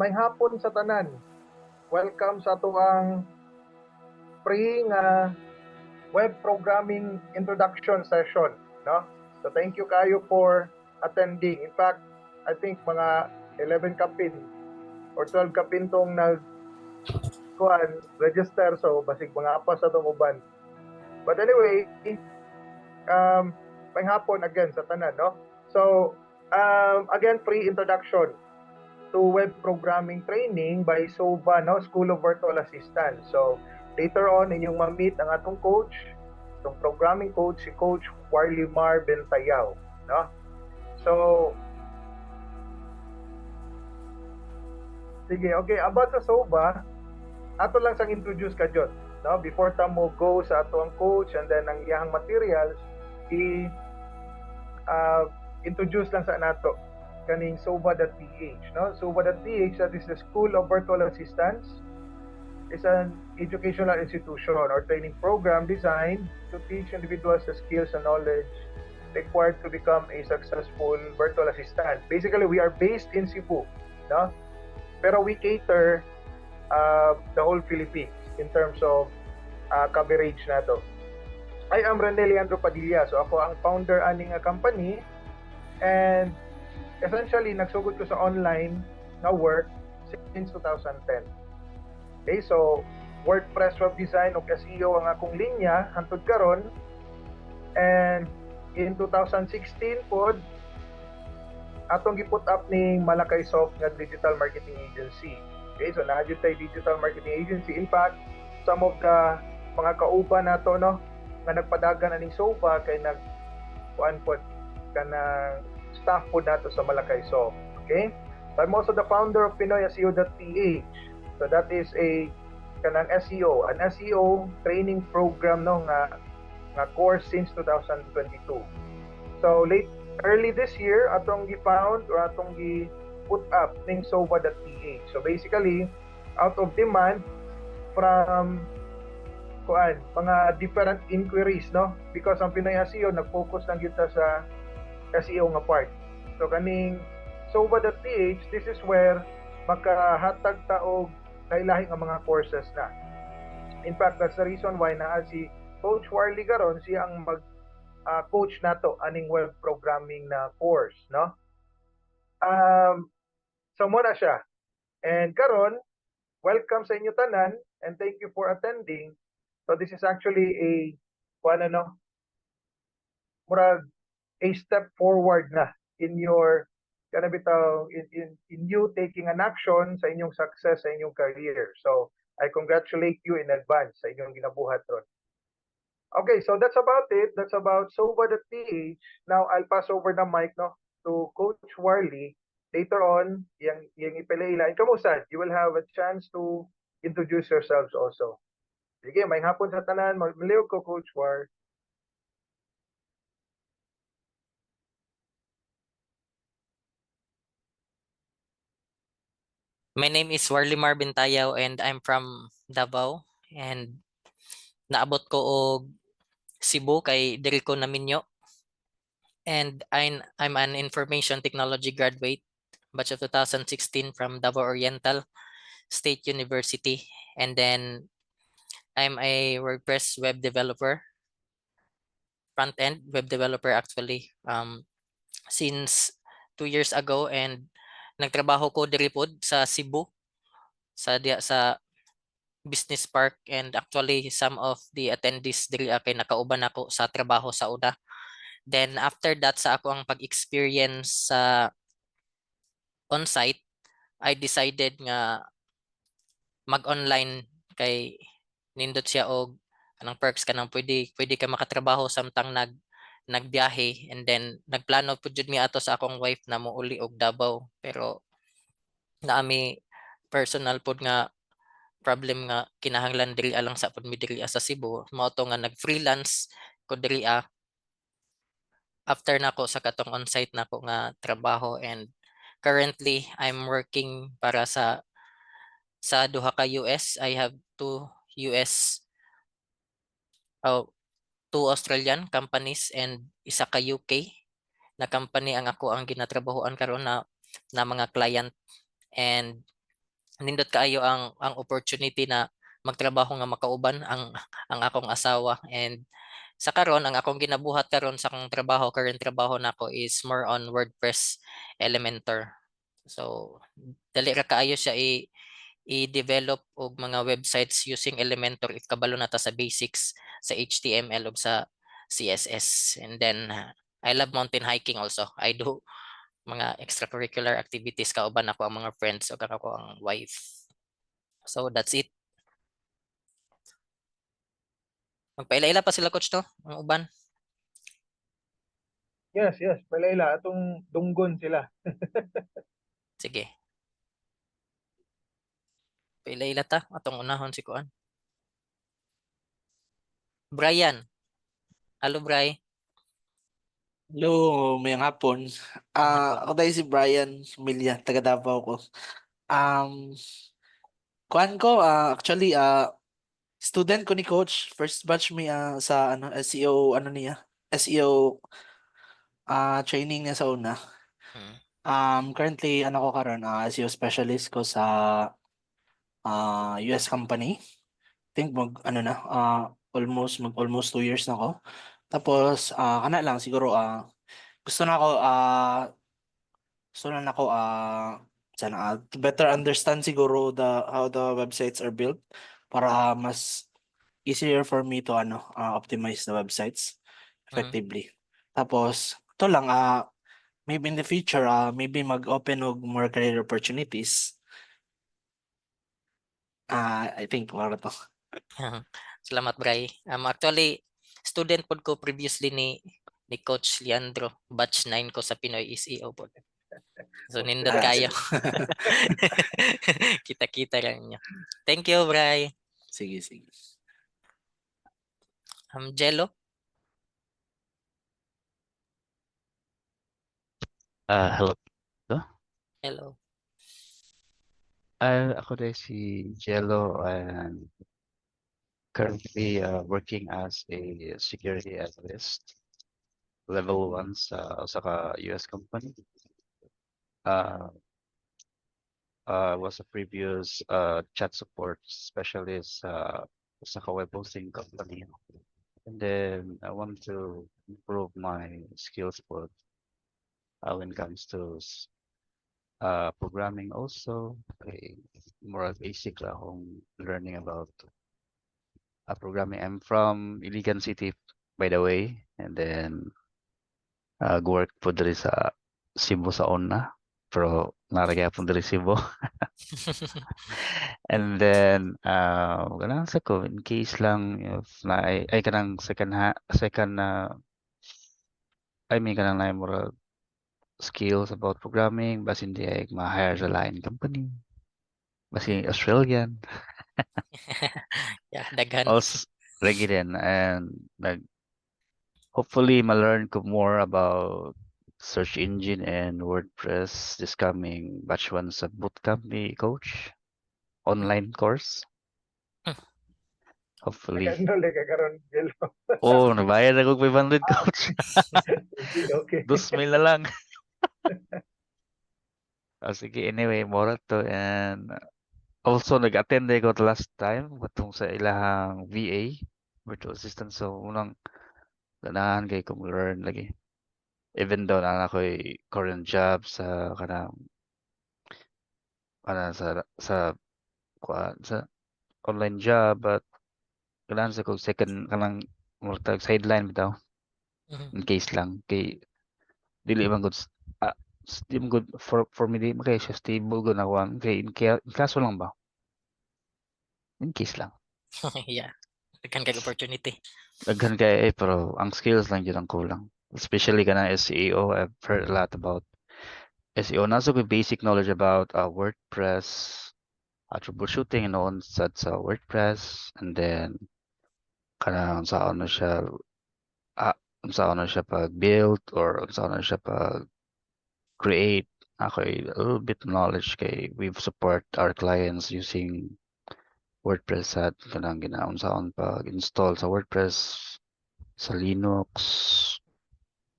may hapon sa tanan. Welcome sa tuang free nga web programming introduction session, no? So thank you kayo for attending. In fact, I think mga 11 kapin or 12 kapin tong register, so basig mga apas sa tong uban. But anyway, may hapon again sa tanan, no? So again, free introduction to web programming training by SOVA, no? School of Virtual Assistance. So later on, inyong ma-meet ang atong coach, itong programming coach, si Coach Warly Mar Bentayaw, no? So sige, okay, about sa SOVA, ato lang sang introduce ka Jot, no? Before ta mo go sa ato ang coach and then ang iyang materials, introduce lang sa nato kaning SOVA.ph, no? SOVA.ph, that is the School of Virtual Assistance, is an educational institution or training program designed to teach individuals the skills and knowledge required to become a successful virtual assistant. Basically, we are based in Cebu, no? Pero we cater the whole Philippines in terms of coverage nato. I am Rene Leandro Padilla, so ako ang founder aning company, and essentially nagsugod ko sa online na work since 2010. Okay, so WordPress web design o SEO ang akong linya hangtod karon, and in 2016 pod atong giput up ning Malakay Soft nga digital marketing agency. Okay, so naadyo tay digital marketing agency. In fact, some of the mga kauban nato, no, nga nagpadagan aning SOVA kay kuan pod kanang staff po nato sa Malakay Soft. Okay? So I'm also the founder of PinoySEO.ph. So that is a kanang SEO, an SEO training program, no, nga course since 2022. So early this year atong gi-found or atong gi-put up ning SOVA.ph. So basically, out of demand from mga different inquiries, no? Because ang Pinoy SEO nag-focus lang kita sa SEO nga part. So kaning SOVA.ph, this is where makahatag ta og lahi-lahi nga mga courses na. In fact, that's the reason why naa si Coach Warly karon, siya ang coach nato aning web programming na course, no? So mo na siya. And karon, welcome sa inyo tanan and thank you for attending. So this is actually murag a step forward na in your in you taking an action sa inyong success sa inyong career. So I congratulate you in advance sa inyong ginabuhat ron. Okay, so that's about it. That's about SOVA.ph. Now I'll pass over the mic, no, to Coach Warly. Later on, yung ipalaila. Kamusta? You will have a chance to introduce yourselves also. Sige, may hapon sa tanan. Maliw ko, Coach War. My name is Warly Mar Bentayaw and I'm from Davao, and naabot ko og Cebu kay diri ko naminyo, and I'm an information technology graduate batch of 2016 from Davao Oriental State University, and then I'm a WordPress web developer, front end web developer actually, since 2 years ago, and nagtrabaho ko diri pod sa Cebu sa Business Park, and actually some of the attendees diri kay nakauban ako sa trabaho sa una. Then after that, sa ako ang pag-experience sa on-site, I decided nga mag-online kay nindot siya og anong perks kanang pwede ka makatrabaho samtang nagbiyahe, and then nagplano pud jud mi ato sa akong wife na mouli og Davao, pero naami personal pud nga problem nga kinahanglan diri alang sa pud mi diri sa Cebu, mao to nga nag-freelance ko diri after nako sa katong on-site nako nga trabaho, and currently I'm working para sa duha ka US. I have two US two Australian companies and isa ka UK na company ang ako ang ginatrabahoan karon na mga client, and nindot kaayo ang opportunity na magtrabaho nga makauban ang akong asawa, and sa karon ang akong ginabuhat karon sa akong trabaho, current trabaho nako is more on WordPress Elementor. So dali ra kaayo siya i-develop og mga websites using Elementor if kabalo na ta sa basics sa HTML ug sa CSS. And then I love mountain hiking also. I do mga extracurricular activities kauban ako ang mga friends o ako ang wife. So that's it. Magpaila-ila pa sila coach to, ang uban. Yes, yes. Palayla, atong dunggon sila. Sige. Paila-ila ta atong unahon si kuan. Brian. Hello, Bri. Hello, mayang hapon. Hapon. Ako tayo si Brian Milia, taga Davao ko. Um, kuan ko, actually, student ko ni Coach. First batch may sa SEO, SEO training niya sa una. Hmm. Currently, ko karon, SEO specialist ko sa US company. I think almost 2 years na ako. Tapos, kana lang, siguro, gusto na ako, to better understand siguro how the websites are built para mas easier for me to optimize the websites Mhm. effectively. Tapos ito lang maybe in the future maybe mag-open og more career opportunities. I think wala to. Salamat, Bri. Actually, student pod ko previously ni Coach Leandro. Batch 9 ko sa Pinoy SEO pod. So nindot kayo. Kita-kita lang nyo. Thank you, Bri. Sige, sige. Jello. Hello. Hello. Ako din si Jello and currently working as a security analyst, level 1 sa US company. Was a previous chat support specialist sa web hosting company. And then I want to improve my skills for when it comes to programming also. More basic lang akong learning about programming. I'm from Iligan City, by the way, and then work po diri sa Cebu sa una, pero naragay po diri Cebu. And then kanang sa ko in case lang if na ay kanang second I mean kanang na more skills about programming bas hindi ay ma-hire sa lain company. Basi Australian. Yeah, daghan. Also, lagi din and hopefully ma-learn ko more about search engine and WordPress this coming batch 1 sa bootcamp ni Coach. Online course. Hopefully. Nag-enroll ka karon, Jello. Oh, nabayad ako 500 Coach. Okay, okay. 2,000 na lang. Sige, anyway, more to and also nag-attend ako the last time katong sa ilahang VA, virtual assistant. So, unang ganahan kay kong learn lagi. Even though na ako'y current job sa sa online job, but ganahan sa kong second kanang murtag sideline bitaw Mhm. in case lang kay dili man good di man good for me di man kay siya stable good ako kay in kaso lang ba in case lang Yeah. Daghan kay opportunity. daghan kay pero ang skills lang yun ang kulang, especially kana SEO. I've heard a lot about SEO, nasa ko basic knowledge about WordPress, troubleshooting and on sa WordPress, and then kana saan na siya saan na siya pag build or saan na siya pag create. Ako a little bit knowledge kay we've support our clients using WordPress at kanang ginaon saan pag install sa WordPress sa Linux.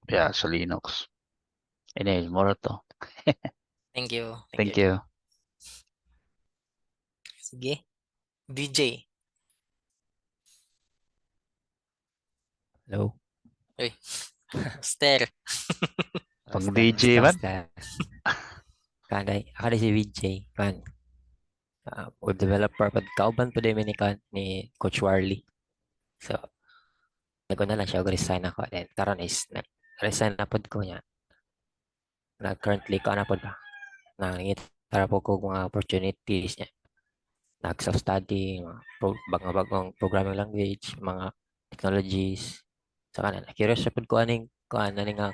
Yeah, sa Linux. Anyway, more to. Thank you. Thank you. Sige. BJ. Hello. Uy. Ster. Pang Basta, DJ man. basta. Kanay, ako rin si VJ. Kan, web developer. Pag kauban po din ni Coach Warley. So, naguna lang siya, resign ako. Then, karon is, resign na po ko niya. Na currently ko na po ba? Nangitara po ko mga opportunities niya. Nag-self-study, mga bagong programming language, mga technologies. So, kanan, curious siya po ko aning nga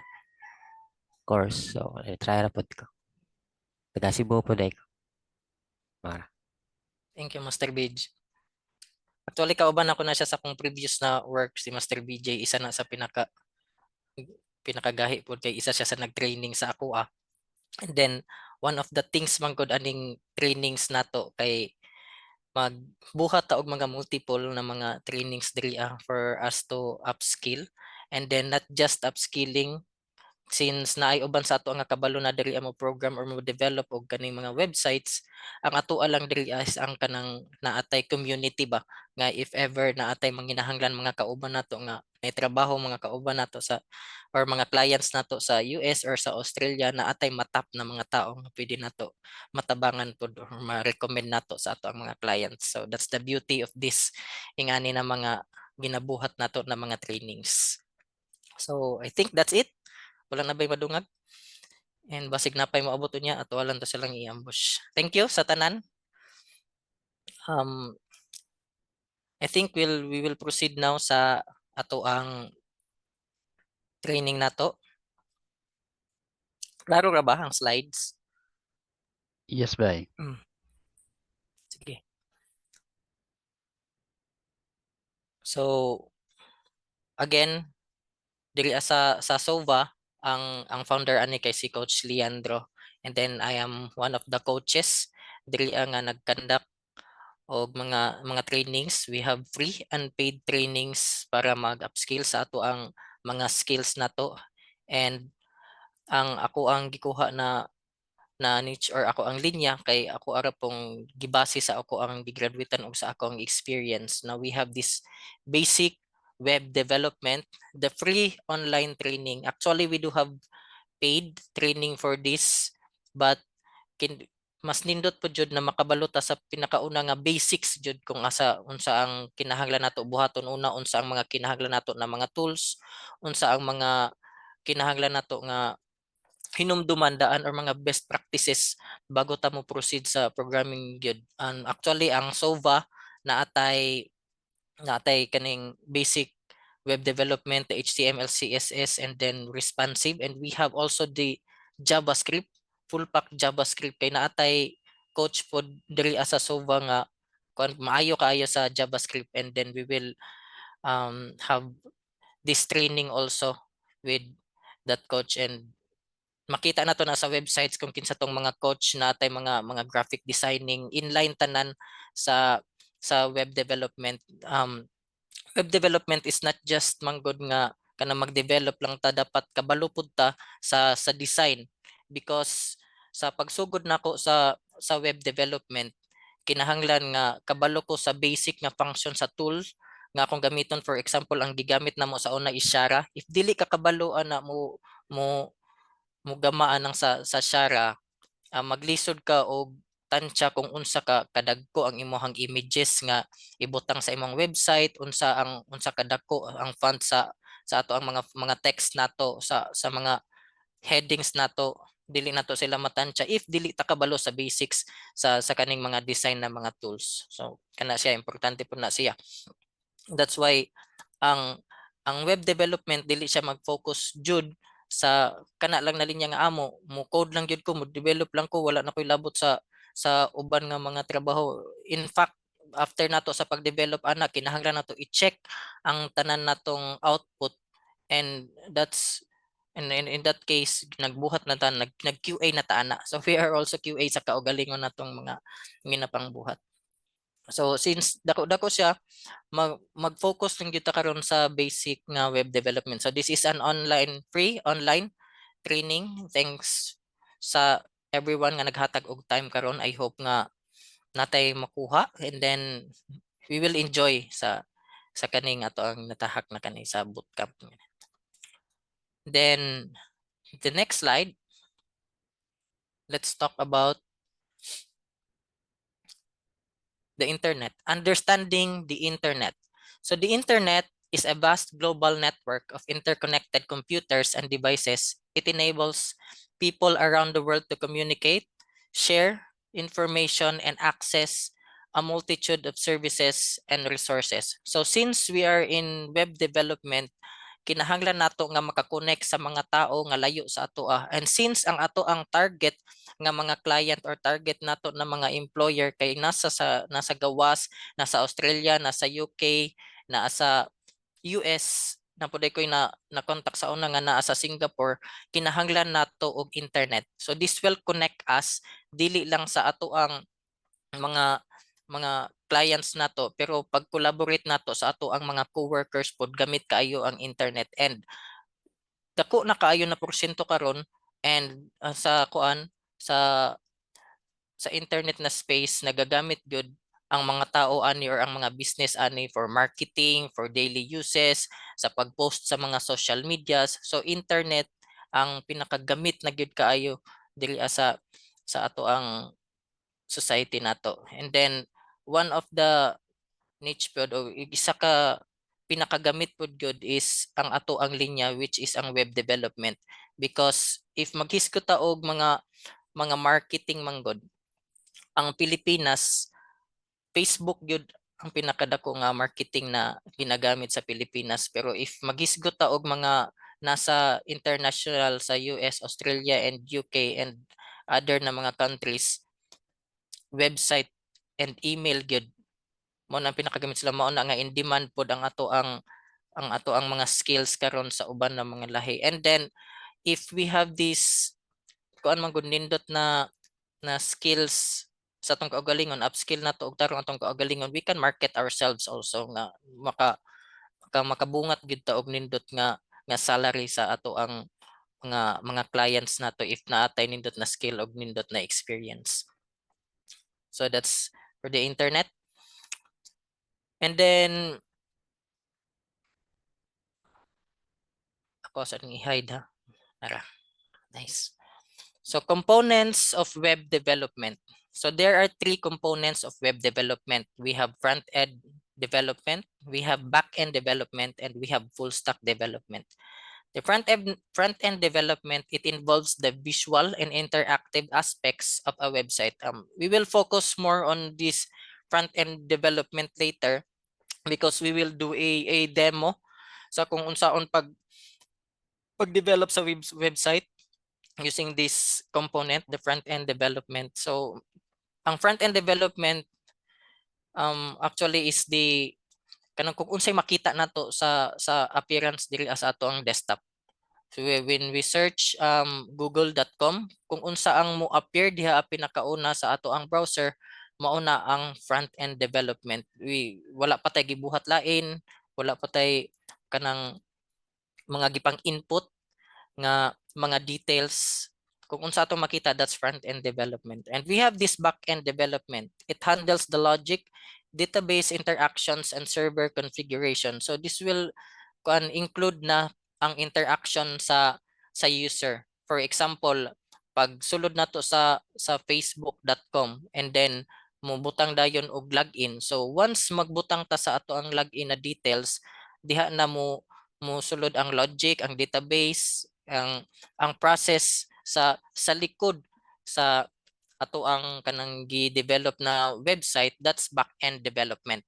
course. So, try na po ko. Taga Cebu po dahil ko. Thank you, Master BJ. Actually, kauban ako na siya sa kong previous na work, si Master BJ, isa na sa pinakagahi po kay isa siya sa nag-training sa ako. And then, one of the things man gud aning trainings nato kay magbuhat ta og mga multiple na mga trainings diri for us to upskill. And then, not just upskilling, since naay uban sa ato nga kabalo na diri mo program or mo develop og kaning mga websites, ang atoa lang diri is ang kanang naatay community ba nga if ever naatay manginahanglan mga kauban nato nga may trabaho mga kauban nato sa or mga clients nato sa US or sa Australia naatay matap na mga tao nga pwede nato matabangan pod or ma-recommend nato sa ato ang mga clients. So that's the beauty of this ingani na mga ginabuhat nato na mga trainings. So I think that's it. Wala na ba'y madungag? And basig na pa'y maabot niya at wala to silang i-ambush. Thank you sa tanan. I think we will proceed now sa ato ang training nato. Klaro ra ba ang slides? Yes, bay. Sige. So again, diri sa SOVA ang founder ani kay si Coach Leandro, and then I am one of the coaches diri nga nagkandak og mga trainings. We have free and paid trainings para mag-upskill sa ato ang mga skills nato. And ako ang gikuha na niche or ako ang linya kay ako ara pong gibase sa ako ang gigraduatean og sa ako ang experience. Now we have this basic web development, the free online training. Actually, we do have paid training for this, but mas nindot po jud na makabalota sa pinakauna nga basics jud kung unsa ang kinahanglan nato buhaton. Una, unsa ang mga kinahanglan nato na mga tools, unsa ang mga kinahanglan nato nga hinumduman daan or mga best practices bago ta mo proceed sa programming gyud. And actually ang SOVA naatay kaning basic web development, the HTML, CSS, and then responsive. And we have also the JavaScript, full pack JavaScript kay naatay coach pod diri sa SOVA nga kung maayo kaayo sa JavaScript, and then we will have this training also with that coach. And makita na to na sa websites kung kinsa tong mga coach natay mga graphic designing inline tanan sa web development. Web development is not just manggod nga kana mag-develop lang ta, dapat kabalo pud ta sa design, because sa pagsugod nako sa web development kinahanglan nga kabalo ko sa basic nga function sa tool nga akong gamiton. For example, ang gigamit namo sa una is Shara. If dili ka kabalo ana mo gamaan ng sa Shara, maglisod ka og tansya kung unsa ka kadagko ang imong images nga ibutang sa imong website, unsa kadagko ang font sa ato ang mga text nato sa mga headings nato. Dili nato sila matansya if dili ta kabalo sa basics sa kaning mga design na mga tools. So kana siya, importante po na siya. That's why ang web development dili siya mag-focus jud sa kana lang na linya nga amo mo code lang jud ko, mo develop lang ko, wala na koy labot sa uban nga mga trabaho. In fact, after nato sa pag-develop ana kinahanglan nato i-check ang tanan natong output, and that's in that case nagbuhat na ta, nag QA na ta ana. So we are also QA sa kaugalingon natong mga ginapangbuhat. So since dako siya, mag-focus lang gyud ta karon sa basic nga web development. So this is an free online training. Thanks sa everyone nga naghatag og time karon. I hope nga natay makuha, and then we will enjoy sa kaning ato ang natahak na kani sa bootcamp. Then the next slide, let's talk about the internet, understanding the internet. So the internet is a vast global network of interconnected computers and devices. It enables people around the world to communicate, share information, and access a multitude of services and resources. So since we are in web development, kinahanglan nato nga makakonect sa mga tao nga layo sa ato and since ang ato ang target nga mga client or target nato na mga employer kay nasa gawas, nasa Australia, nasa UK, nasa US, na puday koy na contact sa una nga naa sa Singapore, kinahanglan nato og internet. So this will connect us dili lang sa ato ang mga clients nato, pero pag-collaborate nato sa ato ang mga coworkers pod gamit kaayo ang internet, and dako na kaayo na porsyento karon, and sa kuan sa internet na space nagagamit gyud ang mga tao ani or ang mga business ani for marketing, for daily uses, sa pag-post sa mga social medias. So internet ang pinakagamit na gyud kaayo diri sa ato ang society nato. And then one of the niche pod o isa ka pinakagamit pod gyud is ang ato ang linya, which is ang web development, because if maghisgot ta og mga marketing manggod, ang Pilipinas, Facebook gyud ang pinakadako nga marketing na ginagamit sa Pilipinas, pero if maghisgot ta og mga nasa international sa US, Australia, and UK, and other na mga countries, website and email gyud mo na pinakagamit sila, mao na nga in demand pod ang ato ang mga skills karon sa uban ng mga lahi. And then if we have this kuan man gud nindot na skills sa atong kaugalingon, upskill nato og tarong atong kaugalingon, we can market ourselves also nga makabungat gid ta og nindot nga salary sa ato ang mga clients nato if naatay nindot na skill og nindot na experience. So that's for the internet. And then ako sa i-hide ha. Ara. Nice. So components of web development. So there are 3 components of web development. We have front-end development, we have back-end development, and we have full-stack development. The front-end development, it involves the visual and interactive aspects of a website. We will focus more on this front-end development later because we will do a demo sa kung unsaon pag-develop sa website using this component, the front-end development. So ang front-end development actually is the kanang kung unsay makita nato sa appearance diri sa ato ang desktop. So when we search google.com, kung unsa ang mo appear diha pinakauna sa ato ang browser, mauna ang front-end development. Wala pa tay gibuhat lain, wala pa tay kanang mga gipang input nga mga details. Kung unsa ato makita, that's front-end development. And we have this back-end development. It handles the logic, database interactions, and server configuration. So this will include na ang interaction sa user. For example, pag sulod nato sa facebook.com and then mubutang dayon og login. So once magbutang ta sa ato ang login na details, diha na mo sulod ang logic, ang database, ang process sa likod sa ato ang kanang gi-develop na website. That's back-end development.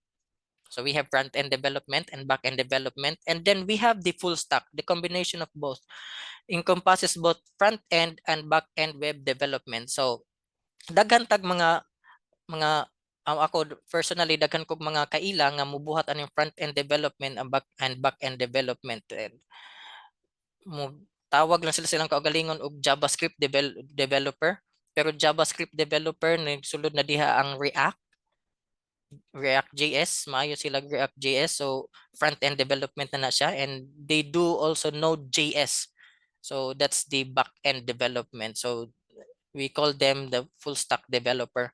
So we have front-end development and back-end development, and then we have the full stack. The combination of both encompasses both front-end and back-end web development. So daghan tag mga ako personally daghan kog mga kaila nga mubuhat aning front-end development and back-end development. And tawag lang sila silang kaugalingon og JavaScript developer, pero JavaScript developer nagsulod na diha ang React.js, maayo sila React.js, so front-end development na siya, and they do also Node.js, so that's the back-end development. So we call them the full stack developer.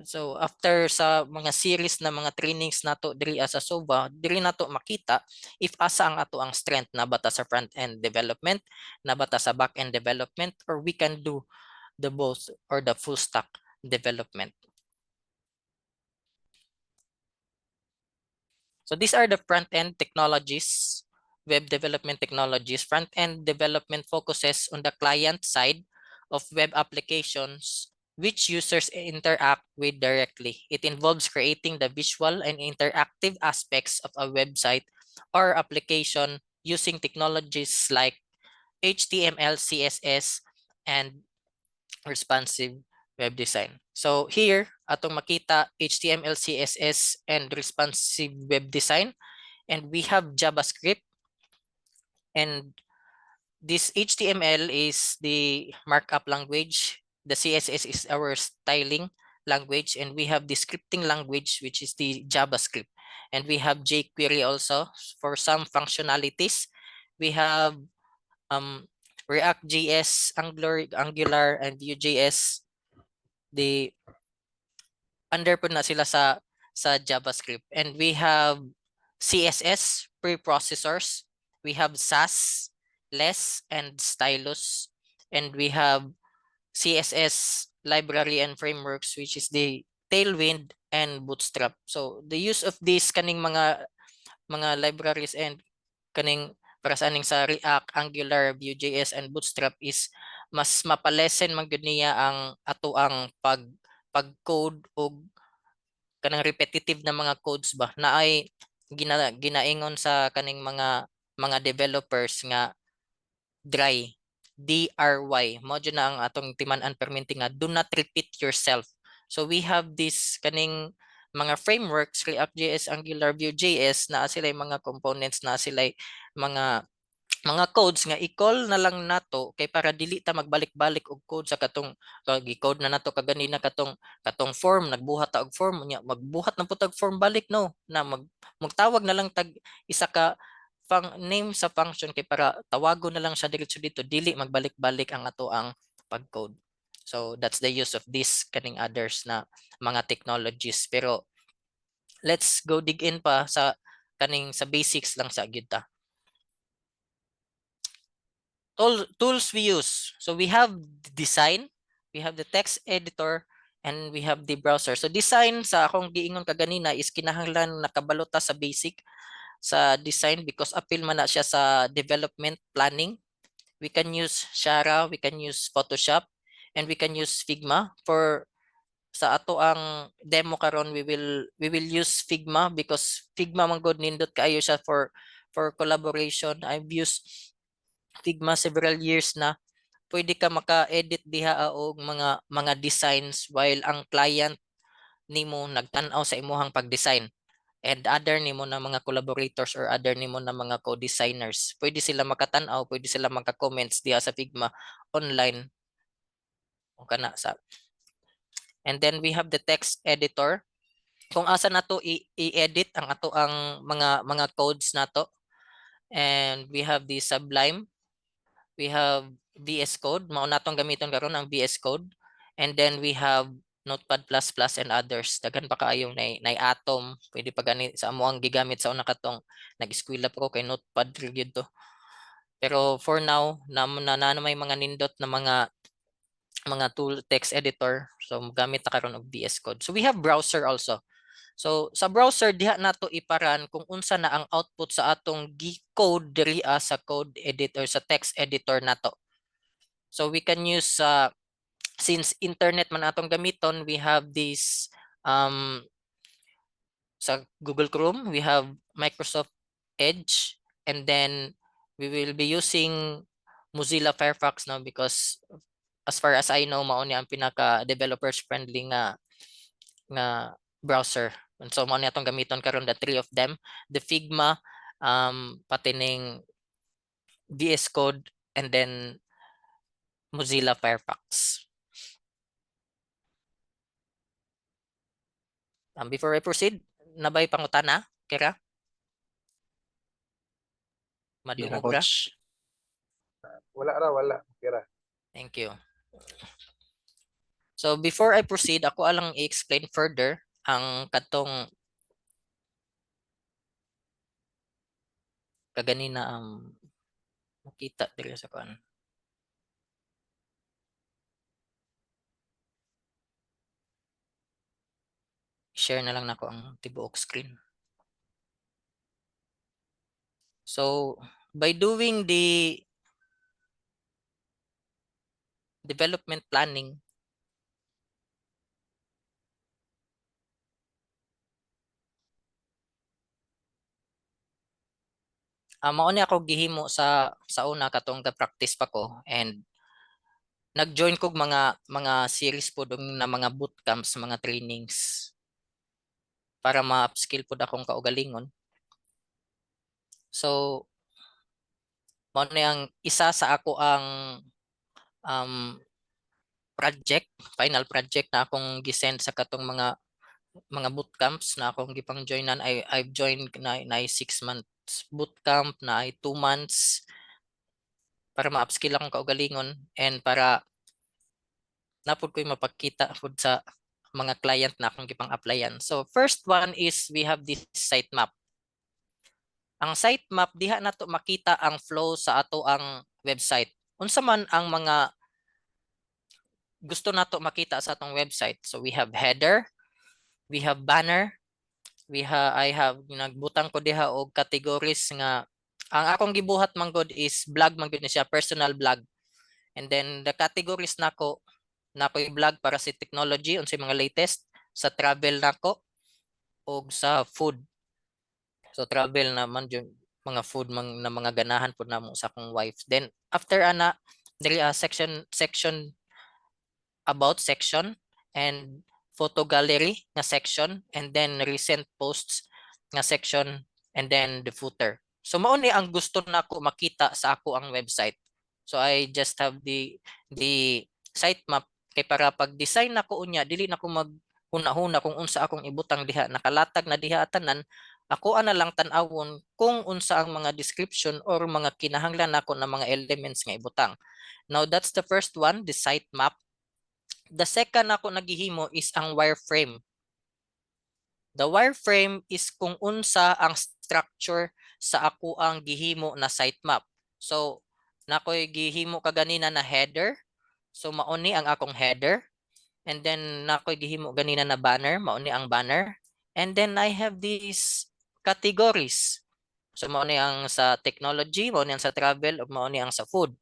So after sa mga series na mga trainings nato diri sa SOVA, diri nato makita if asa ang ato ang strength, na bata sa front end development, na bata sa back end development, or we can do the both or the full stack development. So these are the front end technologies, web development technologies. Front end development focuses on the client side of web applications which users interact with directly. It involves creating the visual and interactive aspects of a website or application using technologies like HTML, CSS, and responsive web design. So here, atong makita HTML, CSS, and responsive web design. And we have JavaScript. And this HTML is the markup language. The CSS is our styling language. And we have the scripting language, which is the JavaScript. And we have jQuery also for some functionalities. We have React.js, Angular, and Vue.js. The under po na sila sa JavaScript. And we have CSS, preprocessors. We have Sass, Less, and Stylus. And we have CSS library and frameworks, which is the Tailwind and Bootstrap. So the use of these kaning mga libraries and kaning para sa aning sa React, Angular, Vue.js, and Bootstrap is mas mapalesen man gyud niya ang ato ang pag-code o kanang repetitive na mga codes ba na ay ginaingon sa kaning mga developers nga DRY mo na ang atong timan-an perminting nga do not repeat yourself. So we have this kaning mga frameworks, React.js, Angular, Vue.js, na sila mga components, na sila mga codes nga i-call na lang nato kay para dili ta magbalik-balik og code sa katong gi-code na nato kaganina katong form, nagbuhat ta og form nya magbuhat na pud tag form balik, no, na magtawag na lang tag isa ka name sa function kay para tawagon na lang siya diretso dito, dili magbalik-balik ang ato ang pag-code. So that's the use of this kaning others na mga technologies. Pero let's go dig in pa sa kaning sa basics lang sa gyud ta. Tools we use. So we have the design, we have the text editor, and we have the browser. So design sa akong giingon kaganina is kinahanglan nakabalota sa basic sa design because appeal man na siya sa development planning. We can use Shara, we can use Photoshop, and we can use Figma. For sa ato ang demo karon, we will use Figma because Figma man gud nindot kaayo siya for collaboration. I've used Figma several years na. Pwede ka maka-edit diha og mga designs while ang client nimo nagtan-aw sa imuhang pag-design. And other nimo na mga collaborators or other nimo na mga co-designers, pwede sila makatan-aw, pwede sila maka-comments diha sa Figma online o kana sa. And then we have the text editor. Kung asa nato i-edit ang ato ang mga codes nato. And we have the Sublime. We have VS Code. Mao natong gamiton karon ang VS Code. And then we have Notepad++ and others. Daghan pa kaayong na Atom. Pwede pa gani sa amo ang gigamit sa una katong nag-eskwela ko kay Notepad gyud to. Pero for now, na may mga nindot na mga tool text editor. So gamit ta karon og VS Code. So we have browser also. So sa browser diha nato iparan kung unsa na ang output sa atong gi-code diri sa code editor sa text editor nato. So we can use since internet man atong gamiton, we have this sa Google Chrome, we have Microsoft Edge, and then we will be using Mozilla Firefox now because as far as I know, mao ni ang pinaka developers friendly nga browser. And so mao ni atong gamiton karon, the three of them, the Figma, pati ning VS Code, and then Mozilla Firefox. Before I proceed, nabay pangutana, Kira? Madungog ra? Coach. Wala ra, wala. Kira. Thank you. So before I proceed, ako alang i-explain further ang katong kaganina ang makita diri sa kuan. Share na lang nako ang tibuok screen. So by doing the development planning, mao ni ako gihimo sa una katong ga-practice pa ko, and nag-join kog mga series po na mga bootcamps, mga trainings para ma-upskill pud akong kaugalingon. So mao ni ang isa sa ako ang final project na akong gisend sa katong mga bootcamps na akong gipang joinan. I've joined na 6 months bootcamp, na 2 months para ma-upskill akong kaugalingon and para napud ko'y mapakita pud sa mga client na akong gipang applyan. So first one is we have this sitemap. Ang sitemap diha nato makita ang flow sa ato ang website. Unsa man ang mga gusto nato makita sa atong website. So we have header, we have banner, I have nagbutang ko diha og categories nga ang akong gibuhat man gud is blog man gud ni siya, personal blog. And then the categories nako yung blog para sa technology unsay mga latest, sa travel nako og sa food. So travel naman yung mga food na mga ganahan pud namo sa akong wife. Then after ana diri section about section, and photo gallery nga section, and then recent posts nga section, and then the footer. So mao ni ang gusto nako makita sa ako ang website. So I just have the sitemap kay para pag design nako unya dili nako maghuna-huna kung unsa akong ibutang diha, nakalatag na diha tanan. Ako ana lang tan-awon kung unsa ang mga description or mga kinahanglan nako na mga elements nga ibutang. Now that's the first one, the sitemap. The second ako nagihimo is ang wireframe. The wireframe is kung unsa ang structure sa ako ang gihimo na sitemap. So nakoy gihimo kaganina na header. So mao ni ang akong header. And then nakoy gihimo ganina na banner, mao ni ang banner. And then I have these categories. So mao ni ang sa technology, mao ni ang sa travel, ug mao ni ang sa food.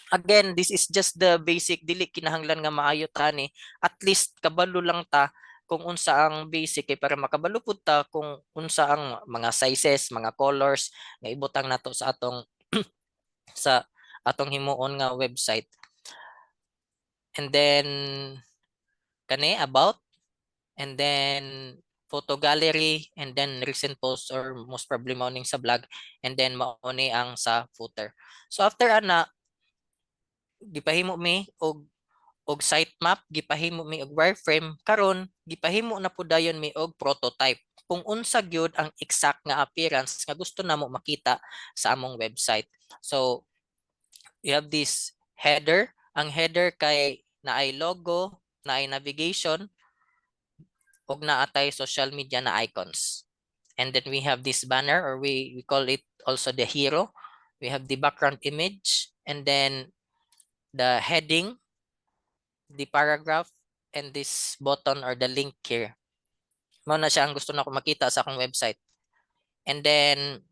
Again, this is just the basic, dili kinahanglan nga maayo tani. At least kabalo lang ta kung unsa ang basic, para makabalo pud ta kung unsa ang mga sizes, mga colors nga ibutang nato sa atong sa atong himuon nga website. And then kani about, and then photo gallery, and then recent posts or most probably mao ning sa blog, and then mao ni ang sa footer. So after ana gipahimo mi og sitemap, gipahimo mi og wireframe, karon gipahimo na pud dayon mi og prototype kung unsa gyud ang exact nga appearance nga gusto namo makita sa among website. So you have this header. Ang header kay naay logo, naay navigation, og naatay social media na icons. And then we have this banner, or we call it also the hero. We have the background image, and then the heading, the paragraph, and this button or the link here. Mao na siya ang gusto nako makita sa akong website. And then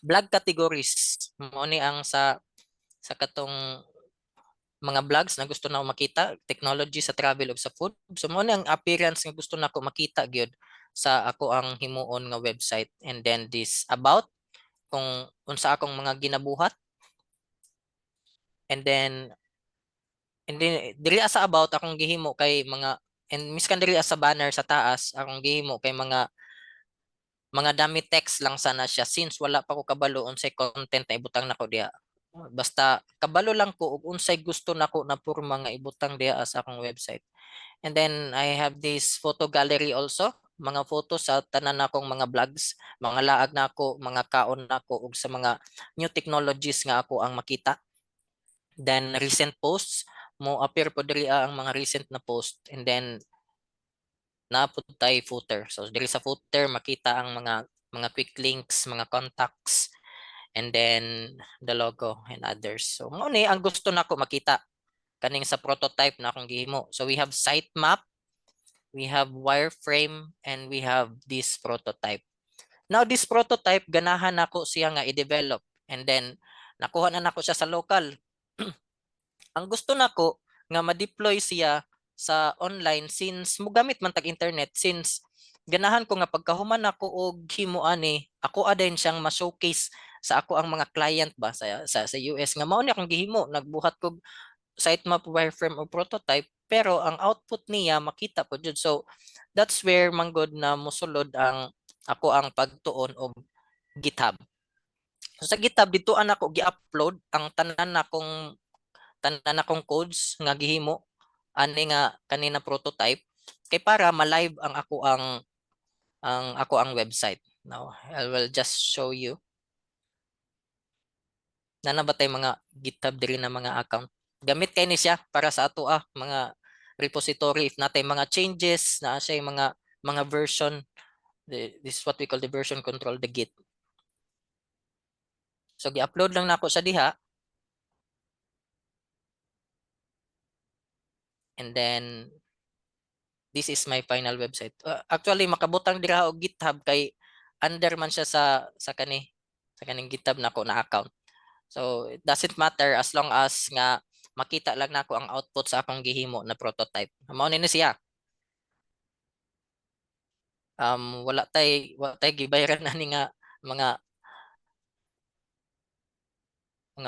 blog categories, mao ni ang sa katong mga blogs na gusto nako makita, technology, sa travel ug sa food. So mao ni ang appearance nga gusto nako makita gyud sa ako ang himuon nga website. And then this about, kung unsa akong mga ginabuhat. And then diri sa about akong gihimo kay mga, and miskan diri sa banner sa taas akong gihimo kay mga dummy text lang sana siya, since wala pa ko kabalo unsay content na ibutang nako diha. Basta kabalo lang ko og unsay gusto nako na porma nga ibutang diha sa akong website. And then I have this photo gallery also, mga photos sa tanan nakong mga vlogs, mga laag nako, mga kaon nako ug sa mga new technologies nga ako ang makita. Then recent posts, mo appear po diri ang mga recent na post, and then naapod tayo footer. So diri sa footer makita ang mga quick links, mga contacts, and then the logo and others. So mao ni ang gusto nako makita kaning sa prototype na akong gihimo. So we have sitemap, we have wireframe, and we have this prototype. Now this prototype ganahan nako siya nga i-develop, and then nakuha na nako siya sa local. Ang gusto nako nga ma-deploy siya sa online since mogamit man tag internet, since ganahan ko nga pagkahuman ako og himo ani, ako adin siyang ma-showcase sa ako ang mga client ba sa US nga mao ni akong gihimo, nagbuhat ko sitemap, wireframe o prototype, pero ang output niya makita po jud. So that's where manggod na mosulod ang ako ang pagtuon og GitHub. So sa GitHub dito ako gi-upload ang tanan akong codes nga gihimo ani nga kanina prototype kay para ma-live ang ako ang website. Now I will just show you. Nana ba tay mga GitHub diri na mga account. Gamit kay ni siya para sa ato mga repository if natay mga changes na siya mga version. This is what we call the version control, the Git. So gi-upload lang nako sa diha. And then this is my final website. Actually makabutang dira og GitHub kay under man siya sa kaning GitHub nako na account. So it doesn't matter as long as nga makita lang nako ang output sa akong gihimo na prototype. Mao ni siya. Wala tay gibayaran ani nga mga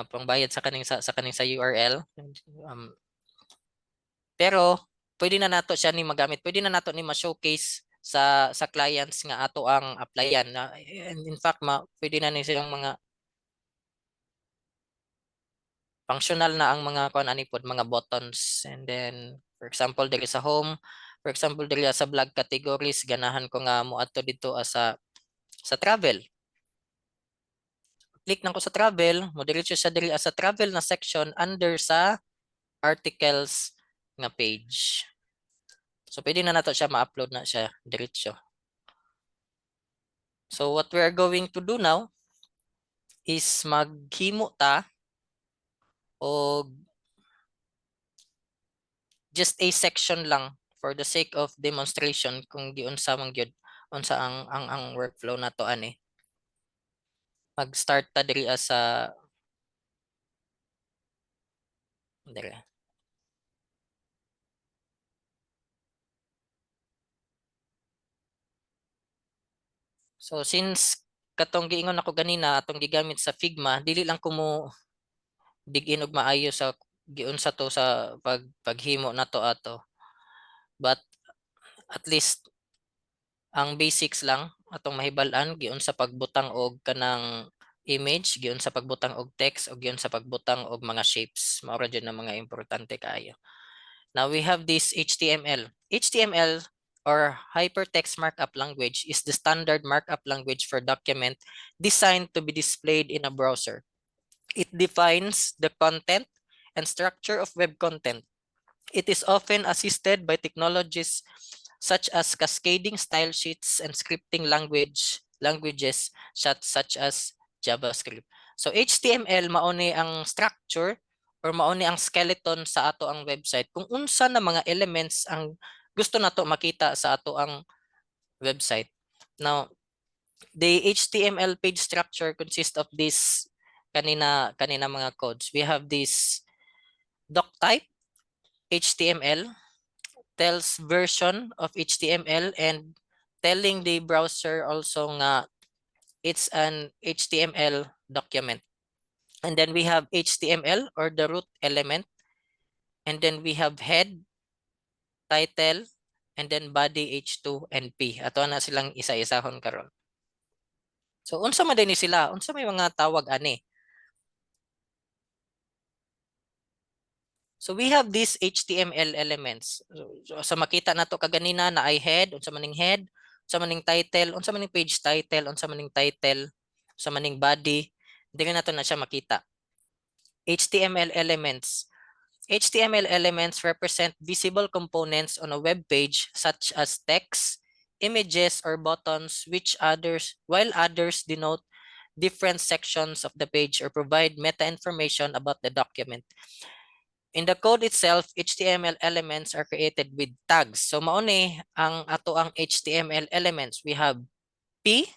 pangbayad sa kaning sa URL. Pero pwede na nato siya ni magamit. Pwede na nato ni ma-showcase sa clients nga ato ang applyan. In fact, pwede na ni silang mga functional na ang mga mga buttons, and then for example diri sa home, for example diri sa blog categories, ganahan ko nga moadto dito sa travel. Click nako sa travel, mo diretso siya diri sa travel na section under sa articles nga page. So pwede na nato siya ma-upload na siya diretso. So what we are going to do now is maghimo ta o just a section lang for the sake of demonstration kung giunsa man gyud unsa ang workflow nato ani. Mag-start ta diri sa diri. So since katong giingon ako ganina atong gigamit sa Figma, dili lang ko mo dig-in og maayo sa giunsa to sa paghimo nato ato. But at least ang basics lang atong mahibal-an giunsa pagbutang og kanang image, giunsa pagbutang og text, o giunsa pagbutang og mga shapes. Mao ra jud na mga importante kaayo. Now we have this HTML. HTML or Hypertext Markup Language is the standard markup language for document designed to be displayed in a browser. It defines the content and structure of web content. It is often assisted by technologies such as cascading style sheets and scripting languages such as JavaScript. So HTML mao ni ang structure or mao ni ang skeleton sa ato ang website kung unsa na mga elements ang gusto nato makita sa ato ang website. Now, the HTML page structure consists of this kanina mga codes. We have this doc type HTML tells version of HTML and telling the browser also nga it's an HTML document. And then we have HTML or the root element, and then we have head, title, and then body H2 and P. Ato na silang isa-isahon karon. So unsa man din sila? Unsa may mga tawag ani? So we have these HTML elements. So makita nato kaganina na ay head, unsa maning head, unsa maning title, unsa maning page title, unsa maning title, unsa maning body. Dili nato na siya makita. HTML elements. HTML elements represent visible components on a web page such as text, images, or buttons, while others denote different sections of the page or provide meta information about the document. In the code itself, HTML elements are created with tags. So mauni ang ato ang HTML elements. We have P,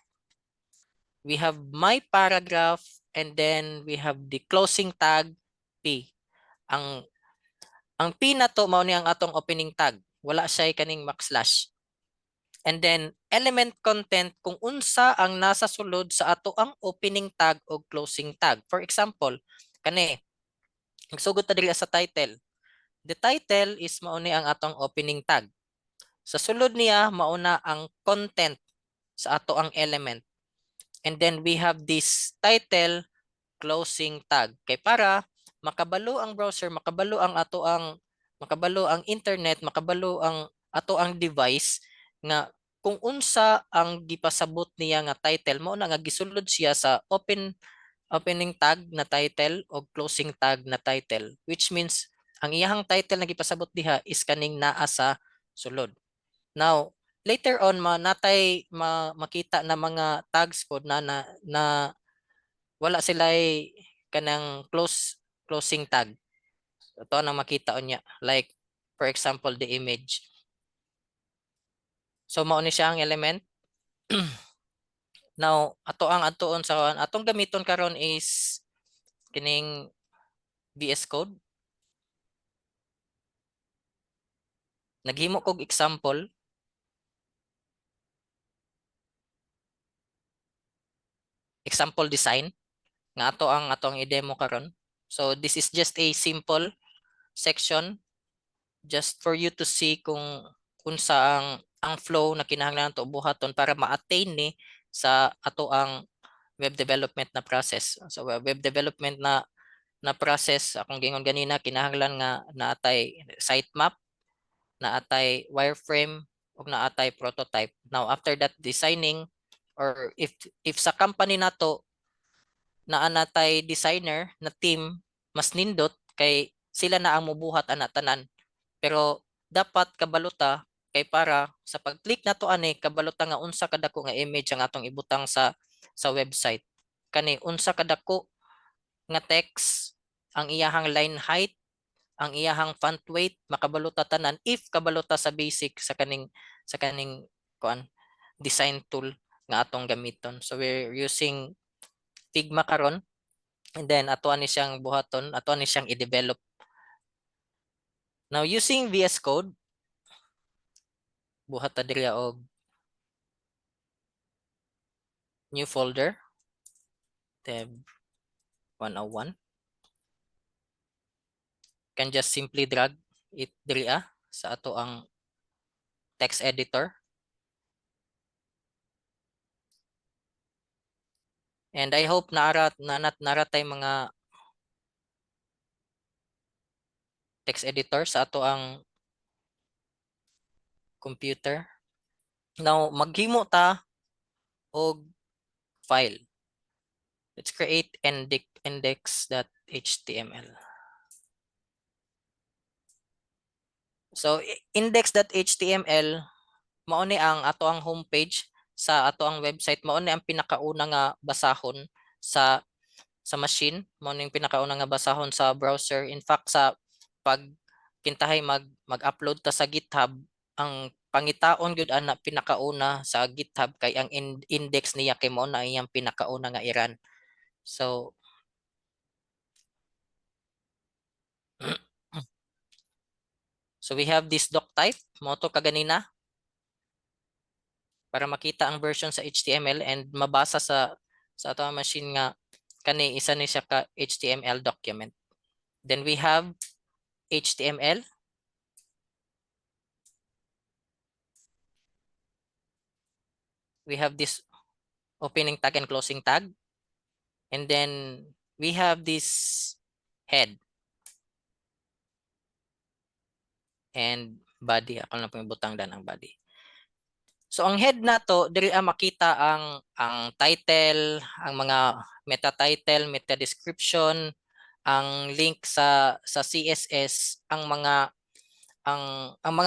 we have my paragraph, and then we have the closing tag P. Ang P na to mao ni ang atong opening tag. Wala siya kaning backslash. And then element content kung unsa ang nasa sulod sa ato ang opening tag o closing tag. For example, kani nagsugod ta diri sa title. The title is mao ni ang atong opening tag. Sa sulod niya mao na ang content sa ato ang element. And then we have this title closing tag. Kay para makabalo ang browser, makabalo ang internet, makabalo ang ato ang device nga kung unsa ang gipasabot niya nga title mo na nga gisulod siya sa opening tag na title o closing tag na title, which means ang iyahang title na gipasabot diha is kaning naa sa sulod. Now, later on makita na mga tags pod na wala sila kanang closing tag. Ito nang makita niya. Like, for example, the image. So, mao ni siya ang element. Now, atong gamiton karon is kining VS Code. Naghimo kog example. Example design nga atong i-demo karon. So, this is just a simple section just for you to see kung unsa ang flow na kinahanglan nato buhaton para ma-attain ni sa ato ang web development na process. So web development na process akong gingon ganina kinahanglan nga naatay sitemap, naatay wireframe ug naatay prototype. Now after that designing or if sa company nato naa natay designer na team mas nindot kay sila na ang mubuhat ana tanan. Pero dapat kabaluta kay para sa pag-click nato ani kabaluta nga unsa kadako nga image ang atong ibutang sa website. Kani unsa kadako nga text ang iyahang line height, ang iyahang font weight makabaluta tanan if kabaluta sa basic sa kaning design tool nga atong gamiton. So we're using Figma karon and then ato ani siyang buhaton, ato ani siyang i-develop. Now using VS Code buhat ta diri og new folder tab 101. Can just simply drag it diri sa ato ang text editor. And I hope naratay mga text editor sa ato ang computer. Now maghimo ta og file. Let's create index.html. So index.html mao ni ang ato ang homepage sa ato ang website, mao ni ang pinakauna nga basahon sa machine, mao ni ang pinakauna nga basahon sa browser. In fact sa pag kintahay mag-upload ta sa GitHub, ang pangitaon gyud ana pinakauna sa GitHub kay ang index niya kay mao na iyang pinakauna nga i-run. So we have this doc type, mo to kaganina para makita ang version sa HTML and mabasa sa ato ang machine nga kani isa ni siya ka HTML document. Then we have HTML. We have this opening tag and closing tag. And then we have this head and body. Ako na po yung butang dan ang body. So ang head na to, diri makita ang title, ang mga meta title, meta description, ang link sa CSS ang mga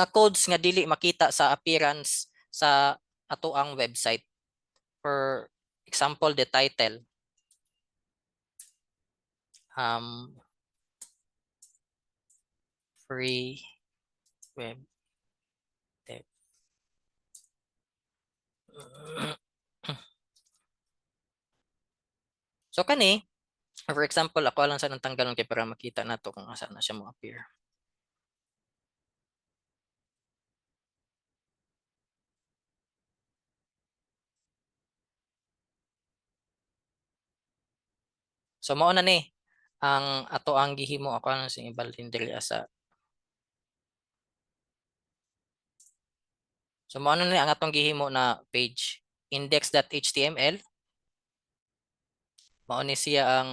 codes nga dili makita sa appearance sa ato ang website. For example, the title. Free web dev. So kani, for example, ako lang sa nang tanggalon kay para makita nato kung asa na siya mo appear. So mao na ni ang ato ang gihimo. Ako lang sing ibalhin diri asa. So mao na ni ang atong gihimo na page, index.html. Mao ni siya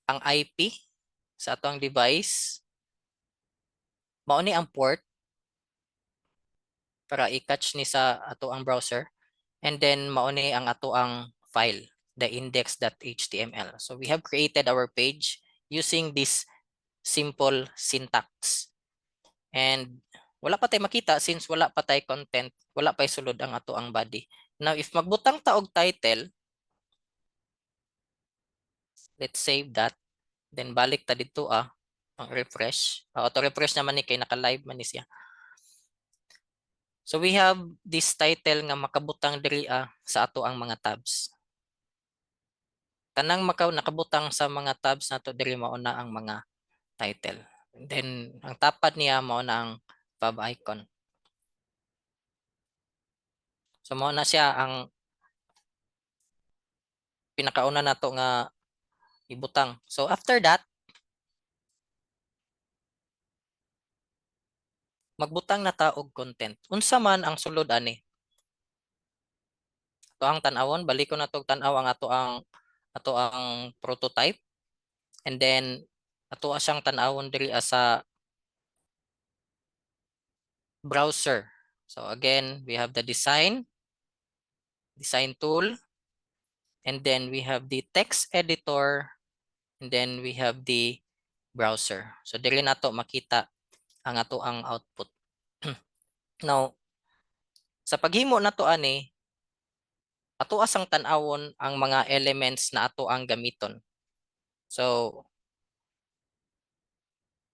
ang IP sa atong device. Mao ni ang port para i-catch ni sa ato ang browser, and then mao ni ang ato ang file, the index.html. So we have created our page using this simple syntax. And wala pa tay makita since wala pa tay content, wala pa sulod ang ato ang body. Now if magbutang ta og title, let's save that. Then balik ta dito ang refresh. Auto refresh naman ni kay naka-live man ni siya. So we have this title nga makabutang diri sa ato ang mga tabs. Tanang nakabutang sa mga tabs nato diri mao na ang mga title. And then ang tapad niya mao na ang pub icon. So mao na siya ang pinakauna nato nga ibutang. So after that, magbutang na ta og content. Unsa man ang sulod ani? Ato ang tan-awon, balik ko na tog tan-aw ang ato ang prototype. And then ato siyang tan-awon diri sa browser. So again, we have the design tool, and then we have the text editor, and then we have the browser. So diri nato makita ang ato ang output. Now, sa paghimo nato ani, ato asang tan-awon ang mga elements na ato ang gamiton. So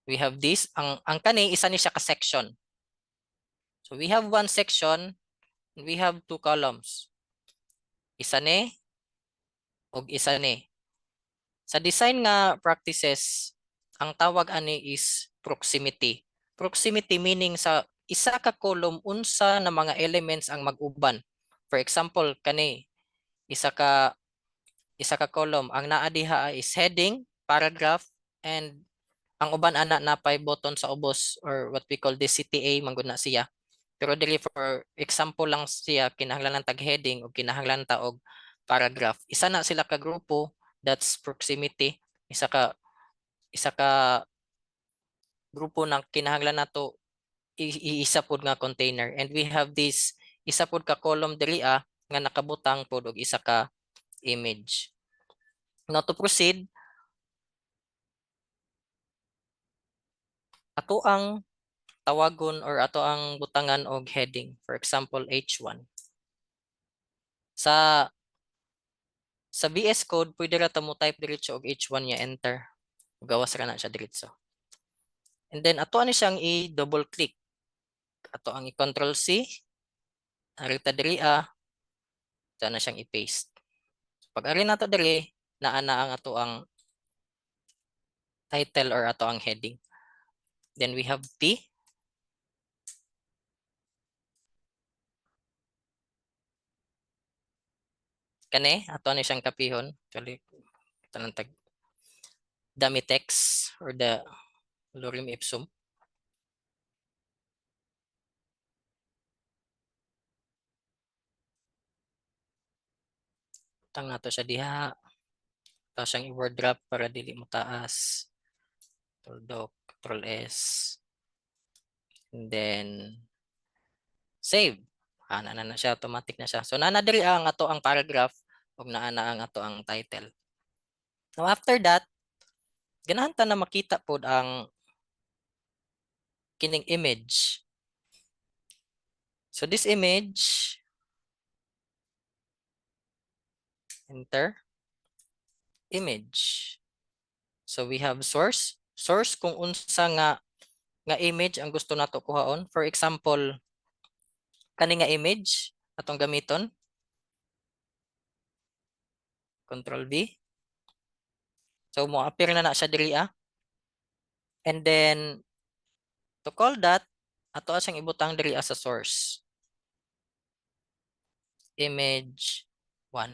we have this, ang kani isa ni siya ka section. So we have one section, and we have two columns. Isa ni og isa ni. Sa design nga practices, ang tawag ani is proximity. Proximity meaning sa isa ka column unsa na mga elements ang mag-uban. For example, kani isa ka column, ang naa diha is heading, paragraph, and ang uban ana napay button sa ubos, or what we call the CTA manggod na siya. Pero dili for example lang siya, kinahanglan tag heading o kinahanglan ta og paragraph. Isa na sila ka grupo, that's proximity. Isa ka grupo na kinahanglan nato isa pod nga container, and we have this isa pod ka column diri nga nakabutang pod og isa ka image. Now to proceed, ato ang tawagon or ato ang butangan og heading. For example, H1. Sa VS Code, pwede ra ta mo type diretso og H1 niya, enter. Gawas ra na siya diretso. And then ato ani siyang i-double click. Ato ang i-control C. Arita diri na siyang i-paste. So, pag ari nato diri, naa na ang ato ang title or ato ang heading. Then we have P. Kani ato ni siyang kapihon. Actually, tanang tag dummy text or the lorem ipsum. Tang nato siya diha. Ito siyang i-word drop para dili mo taas. Control Doc, Control S. And then save. Ana na siya, automatic na siya. So naa na diri ang ato ang paragraph ug naa na ang ato ang title. Now after that, ganahan ta na makita pod ang kining image. So this image, enter, image. So we have source. Source kung unsa nga image ang gusto nato kuhaon. For example, kani nga image atong gamiton. Control V. So mo appear na siya diri And then to call that, ato siyang ibutang diri as a source. Image 1.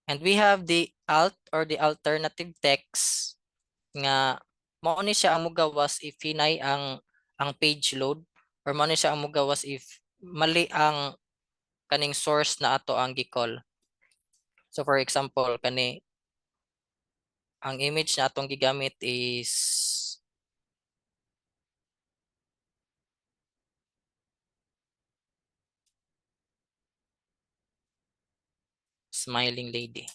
And we have the alt or the alternative text nga mao ni siya ang mugawas if hinay ang page load, or mao ni siya ang mugawas if mali ang kaning source na ato ang gi-call. So for example, kani ang image na atong gigamit is smiling lady.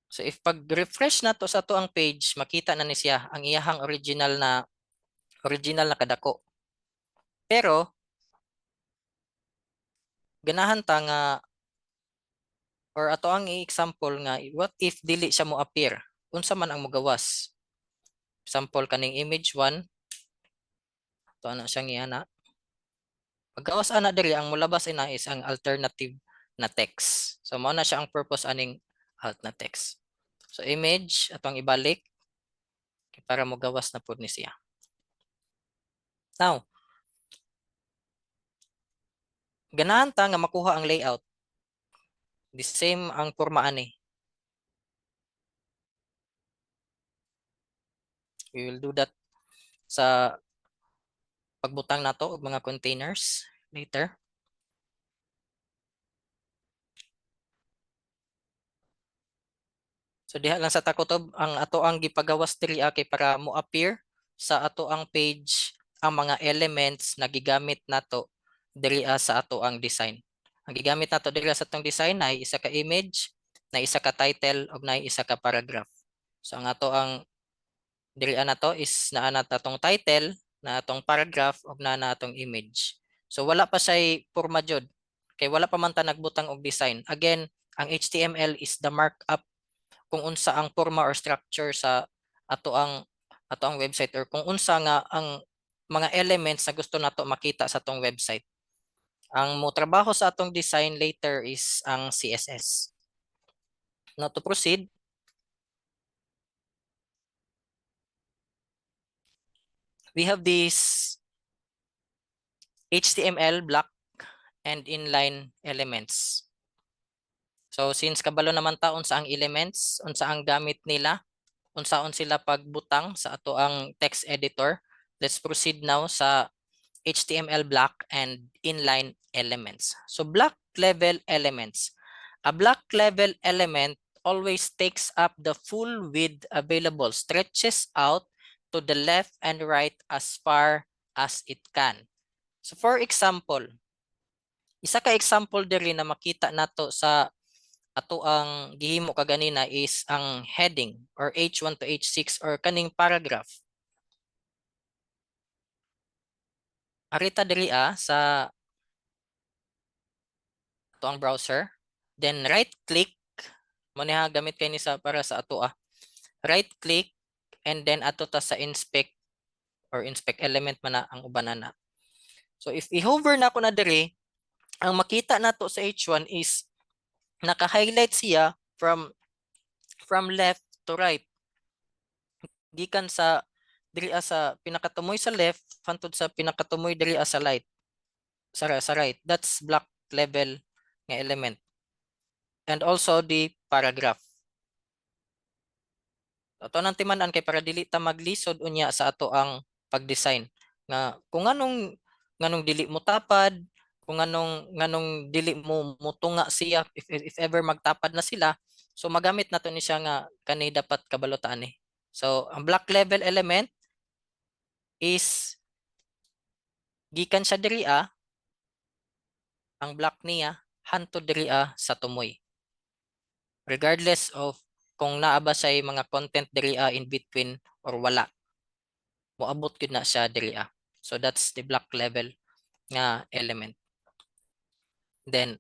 So if pag-refresh na to sa to ang page, makita na ni siya ang iyahang original na kadako. Pero ganahan ta nga, or ato ang i-example nga, what if dili siya mo appear? Unsa man ang mugawas? Example kaning image 1. To ana siyang iana. Paggawas ana diri ang mulabas ina is ang alternative na text. So mao na siya ang purpose aning alt na text. So image atong ibalik para mogawas na pud ni siya. Now, ganahan ta nga makuha ang layout. The same ang porma ani. We will do that sa pagbutang nato og mga containers later. So diha lang sa takotob ang ato ang gipagawas diri kay para mo appear sa ato ang page ang mga elements na gigamit nato diri sa ato ang design. Ang gigamit nato diri sa atong design ay isa ka image, na isa ka title, ug na isa ka paragraph. So ang ato ang diri nato is naa na atong title, na atong paragraph, ug na atong image. So wala pa say porma jud kay wala pa man ta nagbutang og design. Again, ang HTML is the markup kung unsa ang porma or structure sa ato ang website, or kung unsa nga ang mga elements na gusto nato makita sa atong website. Ang mo trabaho sa atong design later is ang CSS. Now to proceed, we have this HTML block and inline elements. So since kabalo naman ta unsa ang elements, unsa ang gamit nila, unsaon sila pagbutang sa ato ang text editor, let's proceed now sa HTML block and inline elements. So block level elements. A block level element always takes up the full width available, stretches out to the left and right as far as it can. So for example, isa ka example diri na makita nato sa ato ang gihimo kaganina is ang heading or H1 to H6 or kaning paragraph. Arita diri sa ato ang browser, then right click mo niya gamit kay ni sa para sa ato right click and then ato ta sa inspect or inspect element man na ang ubanana. So if i-hover na ko na diri, ang makita nato sa H1 is naka-highlight siya from left to right. Gikan sa diri sa pinakatumoy sa left hantod sa pinakatumoy diri sa right. Sa right. That's block level nga element. And also the paragraph. Ato nang timan-an kay para dili ta maglisod unya sa ato ang pag-design nga kung nganong dili mo tapad, kung nganong dili mo mutunga siya if ever magtapad na sila, so magamit nato ni siya nga kani dapat kabalutaan ni. So ang block level element is gikan siya diri ang block niya hantod diri sa tumoy. Regardless of kung naa ba say mga content diri in between or wala. Moabot gyud na siya diri. So that's the block level nga element. Then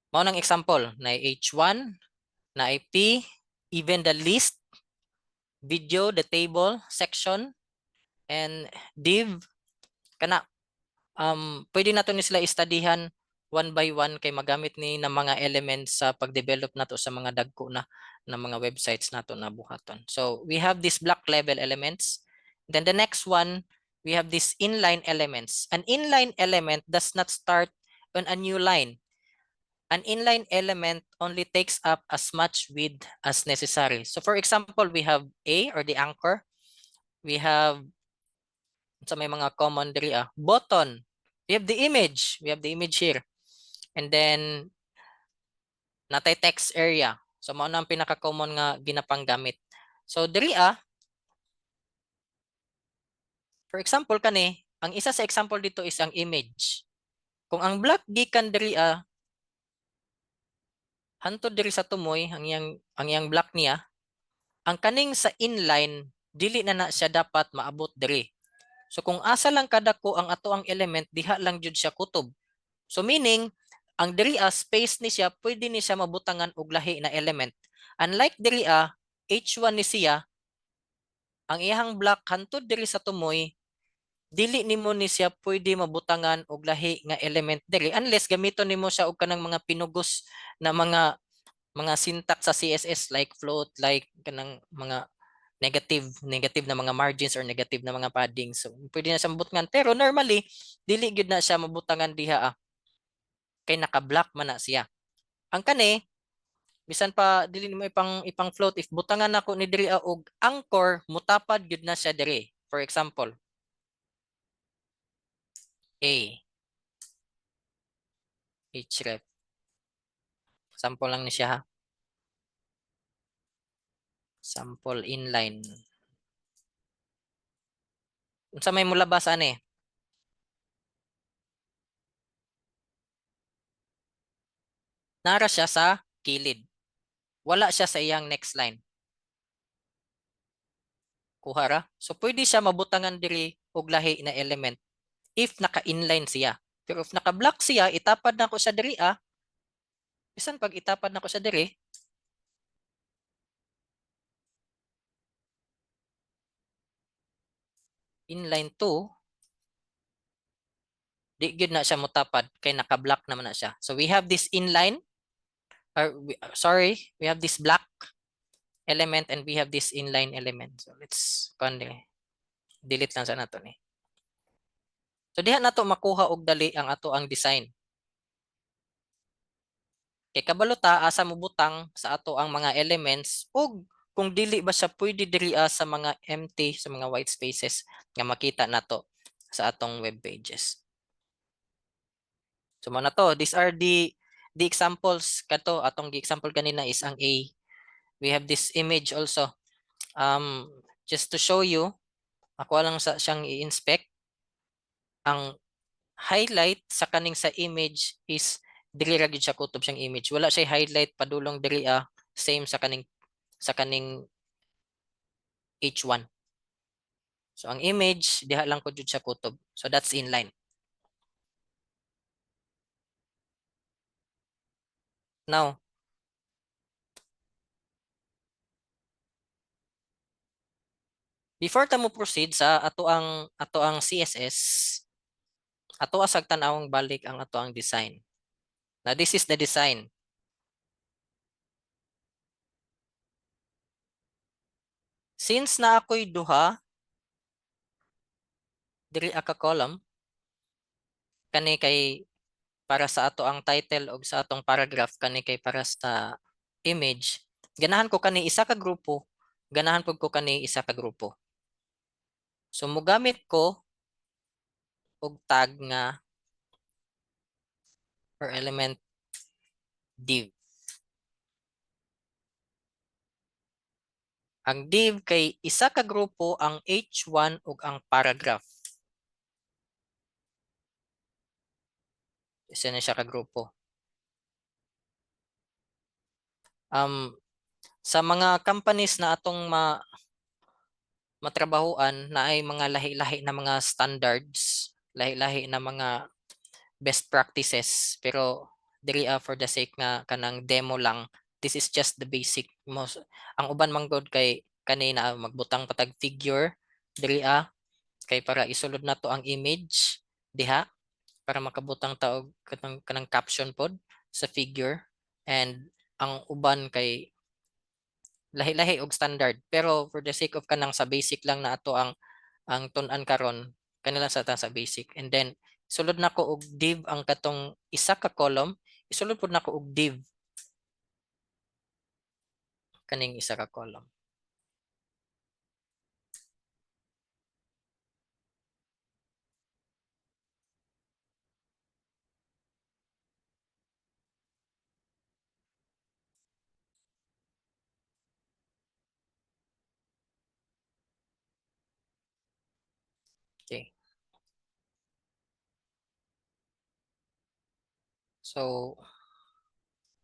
mao nang example na H1, na P, even the list, video, the table, section, and div kana pwede nato ni sila istudihan one by one kay magamit ni na mga elements sa pag-develop nato sa mga dagko na mga websites nato na buhaton. So we have these block level elements. Then the next one, we have these inline elements. An inline element does not start on a new line. An inline element only takes up as much width as necessary. So for example, we have A or the anchor. We have sa may mga common diri button. We have the image. We have the image here. And then natay text area. So mao na ang pinaka-common nga ginapanggamit. So diri for example kani, ang isa sa example dito is ang image. Kung ang block gikan diri hantod diri sa tumoy ang iyang block niya, ang kaning sa inline dili na siya dapat maabot diri. So kung asa lang kadako ang ato ang element, diha lang jud siya kutob. So meaning ang diri space ni siya pwede ni siya mabutangan og lahi na element. Unlike diri H1 ni siya, ang iyang block hantod diri sa tumoy, dili nimo ni siya pwede mabutangan og lahi nga element diri unless gamiton nimo siya og kanang mga pinugos na mga syntax sa CSS like float, like kanang mga negative na mga margins or negative na mga padding. So pwede na siya mabutangan pero normally dili gyud na siya mabutangan diha kay naka-block man na siya. Ang kani bisan pa dili nimo ipang float, if butangan nako ni diri og anchor, mutapad gyud na siya diri. For example, A href. Sample lang ni siya ha. Sample inline. Unsa may mulabas ani? Nara siya sa kilid. Wala siya sa iyang next line. Kuha ra. So pwede siya mabutangan diri og lahi na element if naka-inline siya. Pero if naka-block siya, itapad na ko siya diri bisan pag itapad na ko siya diri, inline 2, di gyud na siya mutapad kay naka-block naman na siya. So we have this inline, we have this block element and we have this inline element. So let's delete lang sa nato ni. So diha nato makuha og dali ang ato ang design. Kay kabalota asa mo butang sa ato ang mga elements ug kung dili ba siya pwede diri sa mga empty, sa mga white spaces nga makita nato sa atong web pages. So mo na to, these are the examples kato. Atong example kanina is ang A. We have this image also. Just to show you, ako lang siyang i-inspect. Ang highlight sa kaning sa image is dili ra gyud siya kutob siyang image. Wala siya highlight padulong diri same sa kaning H1. So ang image diha lang ko jud siya kutob. So that's inline. Now, before ta mo proceed sa ato ang CSS, ato asag tan-awang balik ang ato ang design. Now this is the design. Since na ako'y duha diri ka column, kani kay para sa ato ang title o sa atong paragraph, kani kay para sa image, ganahan ko kani isa ka grupo, ganahan pud ko kani isa ka grupo. So mogamit ko og tag nga or element div. Ang div kay isa ka grupo ang H1 ug ang paragraph. Isa na siya ka grupo. Sa mga companies na atong matrabahuan na ay mga lahi-lahi na mga standards, lahi-lahi na mga best practices, pero diri for the sake nga kanang demo lang, this is just the basic. Ang uban man god kay kanina magbutang patag figure diri kay para isulod na to ang image diha para makabutang taog kanang caption pod sa figure, and ang uban kay lahi-lahi og standard, pero for the sake of kanang sa basic lang na ato ang tun-an karon kanila sa ta sa basic, and then sulod na ko og div ang katong isa ka column, isulod pud na ko og div kaning isa ka column. Okay. So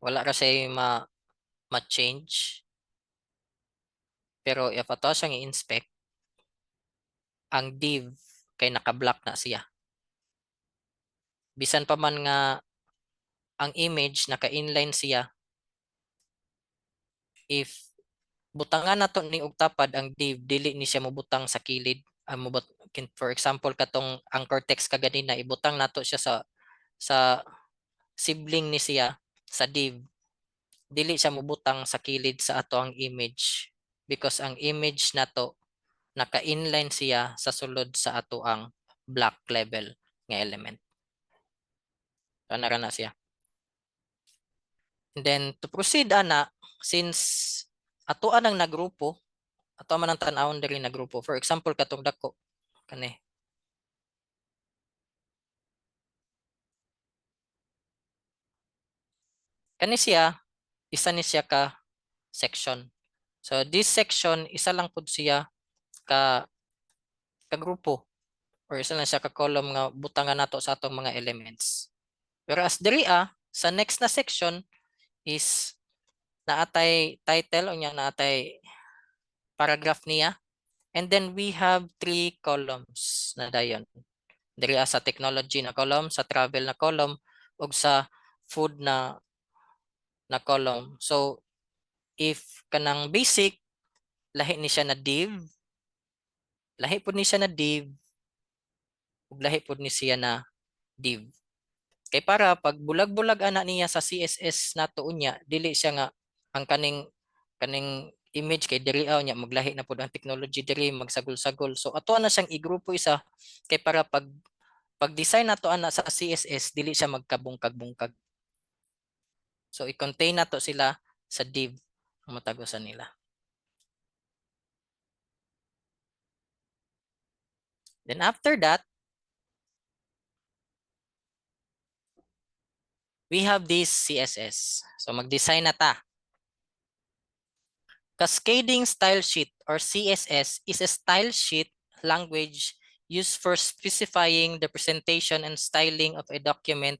wala ra say ma-change, pero if ato siyang i-inspect, ang div kay naka-block na siya. Bisan pa man nga ang image naka-inline siya, if butangan nato ni og tapad ang div, dili ni siya mobutang sa kilid. For example katong anchor text kaganina, ibutang nato siya sa sibling ni siya sa div, dili siya mobutang sa kilid sa ato ang image because ang image nato naka-inline siya sa sulod sa ato ang block level nga element. Ana na siya. And then to proceed ana, since ato ang nagrupo, ato man ang tan-awon diri na grupo. For example katong dako kani. Kani siya, isa ni siya ka section. So this section isa lang pud siya ka grupo, or isa lang siya ka column nga butangan nato sa atong mga elements. Pero as diri sa next na section is naatay title, o naatay paragraph niya, and then we have 3 columns na dayon. Diri sa technology na column, sa travel na column, ug sa food na column. So if kanang basic, lahi ni siya na div, lahi pud ni siya na div, ug lahi pud ni siya na div. Kay para pag bulag-bulag ana niya sa CSS nato unya, dili siya nga ang kaning image kay diri nya maglahi na pud ang technology diri magsagol-sagol. So ato na siyang igrupo isa kay para pag design nato ana sa CSS, dili siya magkabungkag-bungkag. So i-contain nato sila sa div ang matagusan nila. Then after that, we have this CSS. So mag-design na ta. Cascading Style Sheet or CSS is a style sheet language used for specifying the presentation and styling of a document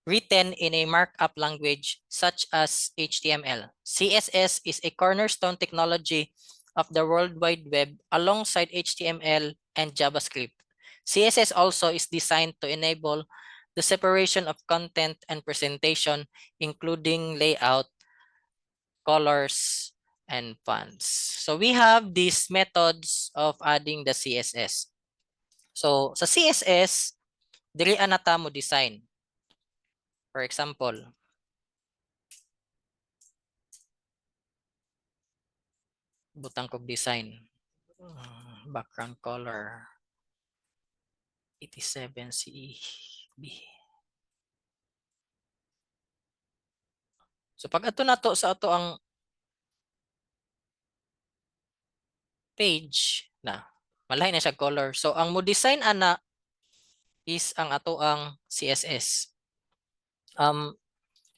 written in a markup language such as HTML. CSS is a cornerstone technology of the World Wide Web alongside HTML and JavaScript. CSS also is designed to enable the separation of content and presentation, including layout, colors, and fonts. So we have these methods of adding the CSS. So sa CSS, diri anata mo design. For example, butang kog design. Background color 87 CB. So pag ato nato sa ato ang page na malahi na siya color. So ang mo design ana is ang ato ang CSS.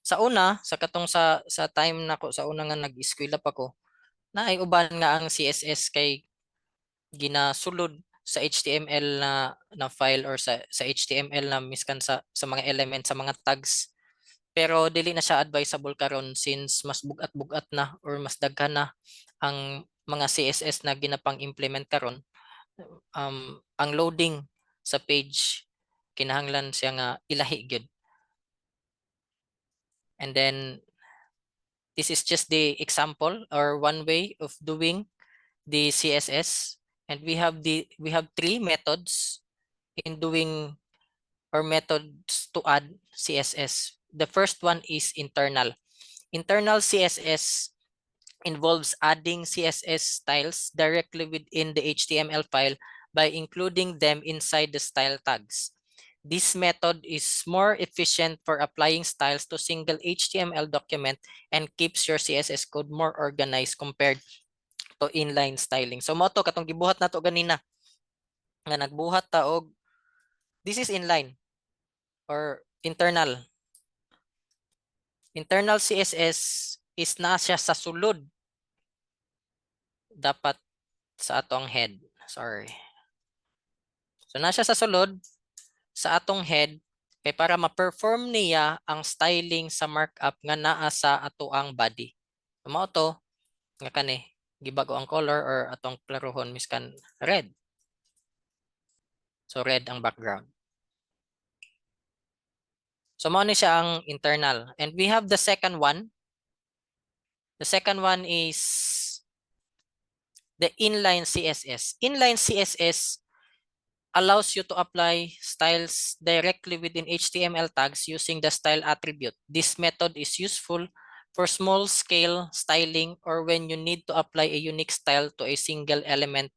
Sa una, sa katong sa time nako sa una nga nag-eskwela pa ko, na ay uban nga ang CSS kay ginasulod sa HTML na file or sa HTML na miskan sa mga element sa mga tags. Pero dili na siya advisable karon since mas bugat-bugat na or mas daghan na ang mga CSS na ginapang implement karon. Ang loading sa page kinahanglan siya nga ilahi gyud. And then this is just the example or one way of doing the CSS, and we have 3 methods in doing or methods to add CSS. The first one is internal. Internal CSS involves adding CSS styles directly within the HTML file by including them inside the style tags. This method is more efficient for applying styles to single HTML document and keeps your CSS code more organized compared to inline styling. So mo to katong gibuhat nato ganina nga nagbuhat ta og this is inline or internal. Internal CSS is na siya sa sulod dapat sa atong head. Sorry. So na siya sa sulod sa atong head kay para ma-perform niya ang styling sa markup nga naa sa ato ang body. So mao to nga kani gibago ang color or atong klarohon miskan red. So red ang background. So mao ni siya ang internal, and we have the second one. The second one is the inline CSS. Inline CSS allows you to apply styles directly within HTML tags using the style attribute. This method is useful for small scale styling or when you need to apply a unique style to a single element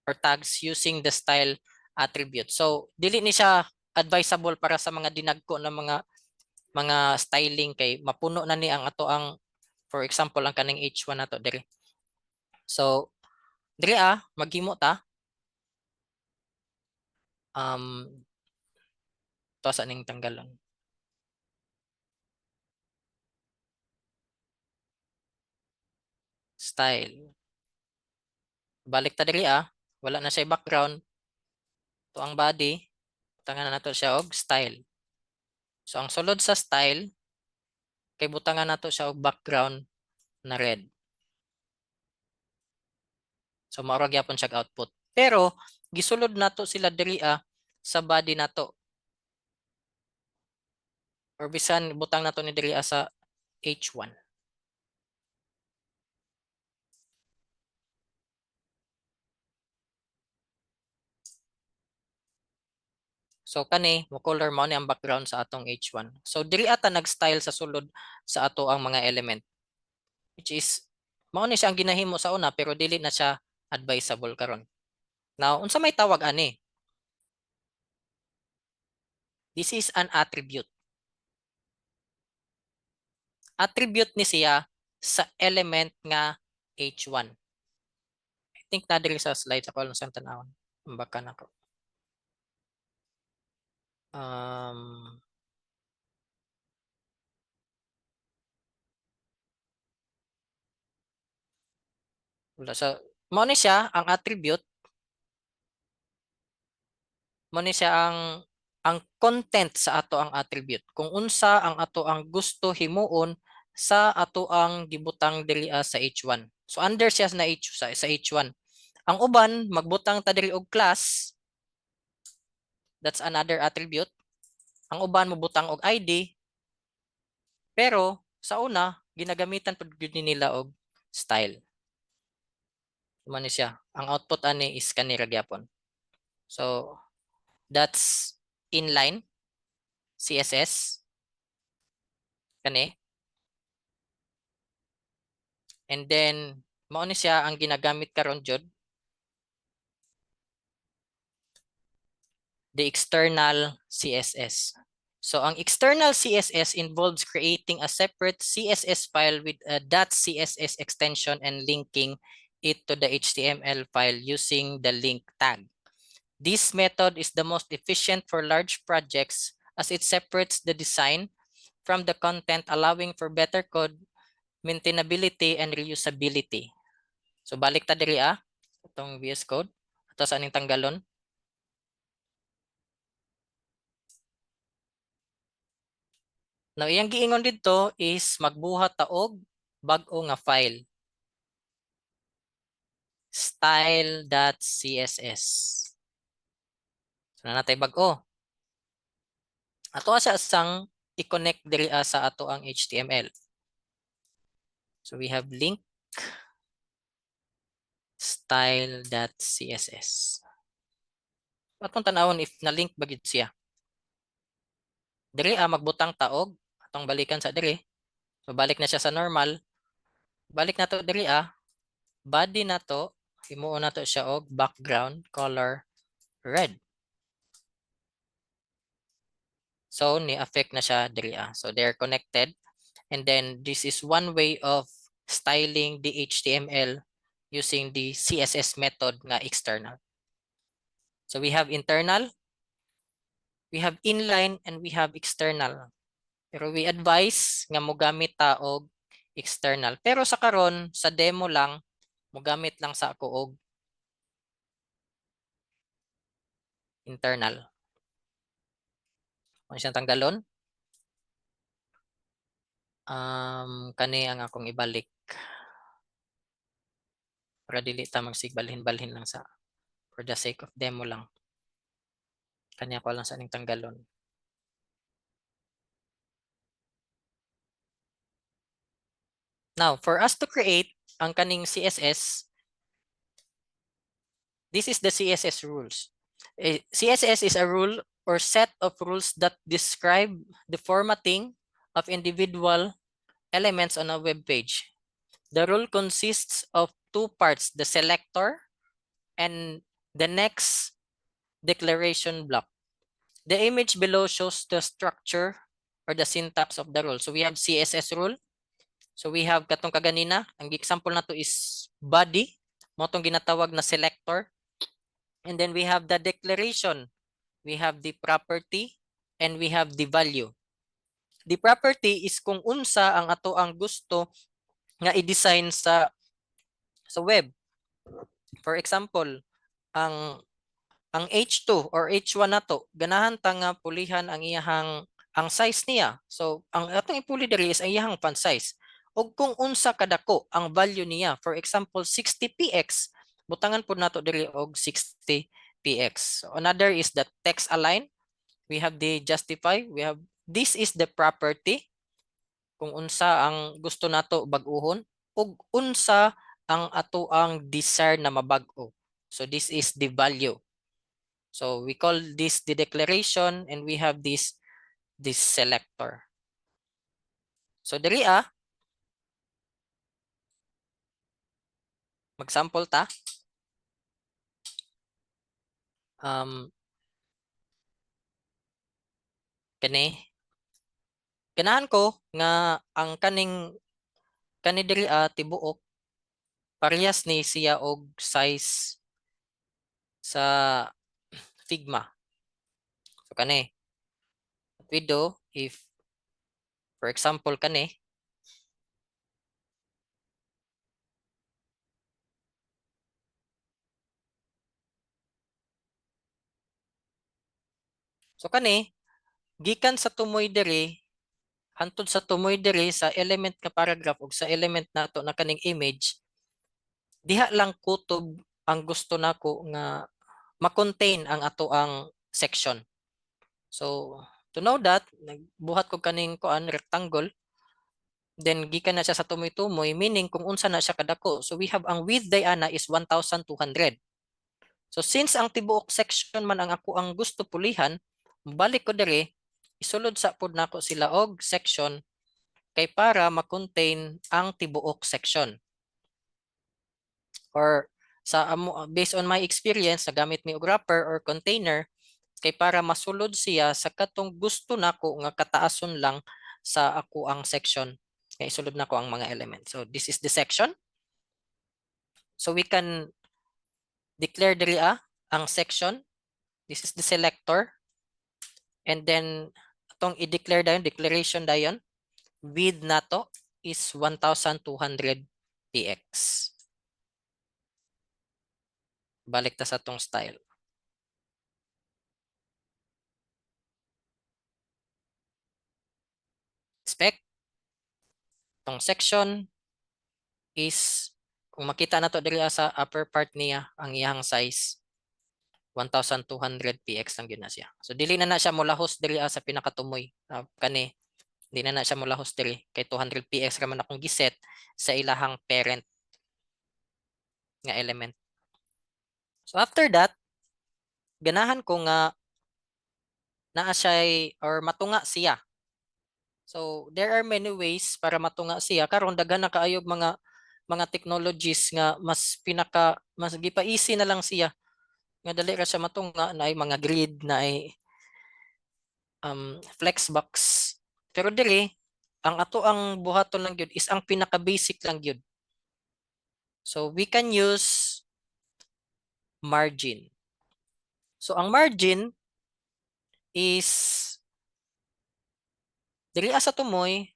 or tags using the style attribute. So dili ni siya advisable para sa mga dinagko na mga styling kay mapuno na ni ang ato ang, for example, ang kaning H1 nato diri. So diri maghimo ta to sa ning tanggalon. Style. Balik ta diri wala na siya background. To ang body, butangan na nato siya og style. So ang sulod sa style kay butangan nato siya og background na red. So mao ra gyapon siya output. Pero gisulod nato sila diri sa body nato. Or bisan butang nato ni diri sa H1. So kani mo color mo ni ang background sa atong H1. So diri ata nag-style sa sulod sa ato ang mga element, which is mao ni siya ang ginahimo sa una pero dili na siya advisable karon. Now unsa may tawag ani? This is an attribute. Attribute ni siya sa element nga H1. I think na diri sa slides ako lang sa tanawon. Baka nako. Wala sa mao ni siya ang attribute. Mao ni siya ang content sa ato ang attribute. Kung unsa ang ato ang gusto himuon sa ato ang gibutang diri sa H1. So under siya na sa H1. Ang uban magbutang ta diri og class. That's another attribute. Ang uban mobutang og ID. Pero sa una ginagamitan pud gyud nila og style. Mao ni siya. Ang output ani is kanira gyapon. So that's inline CSS kani. And then mao ni siya ang ginagamit karon jud the external CSS. So ang external CSS involves creating a separate CSS file with a .css extension and linking it to the HTML file using the link tag. This method is the most efficient for large projects as it separates the design from the content, allowing for better code maintainability and reusability. So balik ta diri itong VS Code. Ato sa aning tanggalon. Now iyang giingon dito is magbuhat ta og bag-o nga file. Style.css. So na natay bag-o. Ato siya sang i-connect diri sa ato ang HTML. So we have link style.css. Atong tanawon if na-link ba gid siya. Diri magbutang taog atong balikan sa diri. So balik na siya sa normal. Balik na to diri body na to himuon na to siya og background color red. So ni-affect na siya diri So they're connected. And then this is one way of styling the HTML using the CSS method nga external. So we have internal, we have inline, and we have external. Pero we advise nga mogamit ta og external. Pero sa karon sa demo lang mogamit lang sa ako og internal. Kung siyang tanggalon, kani ang akong ibalik para dili ta magsigbalhin-balhin lang sa for the sake of demo lang. Kani ako lang sa ning tanggalon. Now, for us to create ang kaning CSS, this is the CSS rules. CSS is a rule or set of rules that describe the formatting of individual elements on a web page. The rule consists of two parts, the selector and the next declaration block. The image below shows the structure or the syntax of the rule. So we have CSS rule. So we have katong kaganina, ang example na to is body, mo tong ginatawag na selector. And then we have the declaration. We have the property and we have the value. The property is kung unsa ang ato ang gusto nga i-design sa web. For example, ang H2 or H1 nato ganahan ta nga pulihan ang iyahang ang size niya. So ang atong ipuli diri is ang iyahang font size. Og kung unsa kadako ang value niya, for example 60px, butangan pud nato diri og 60px. So another is the text align. We have the justify, we have this is the property kung unsa ang gusto nato bag-ohon ug unsa ang ato ang desired na mabag-o. So this is the value. So we call this the declaration and we have this selector. So diri mag-sample ta. Kani ganahan ko nga ang kani diri tibuok parehas ni siya og size sa Figma. So kani what we do if for example kani so kani gikan sa tumoy diri hantod sa tumoy diri sa element nga paragraph ug sa element nato na kaning image diha lang kutob ang gusto nako nga ma-contain ang ato ang section. So to know that nagbuhat ko kaning kuan rectangle then gikan na siya sa tumoy-tumoy meaning kung unsa na siya kadako. So we have ang width diana is 1,200. So since ang tibuok section man ang ako ang gusto pulihan, balik ko diri isulod sa pud nako sila og section kay para ma-contain ang tibuok section. Or sa based on my experience nagamit mi og wrapper or container kay para masulod siya sa katong gusto nako nga kataason lang sa ako ang section kay isulod nako ang mga element. So this is the section. So we can declare diri ang section. This is the selector. And then atong i-declare dayon declaration dayon width nato is 1,200 px. Balik ta sa tong style. Tong section is kung makita na to diri sa upper part niya ang iyang size 1200 px lang gyud na siya. So dili na siya molahos diri sa pinakatumoy kani di na siya molahos diri kay 200 px ra man akong giset sa ilahang parent nga element. So after that, ganahan ko nga naa siya or matunga siya. So there are many ways para matunga siya karon daghan na kaayog mga technologies nga mas gipa-easy na lang siya nga dali ra siya matunga na ay mga grid na ay flexbox. Pero diri ang ato ang buhaton lang gyud is ang pinaka basic lang gyud. So we can use margin. So ang margin is diri sa tumoy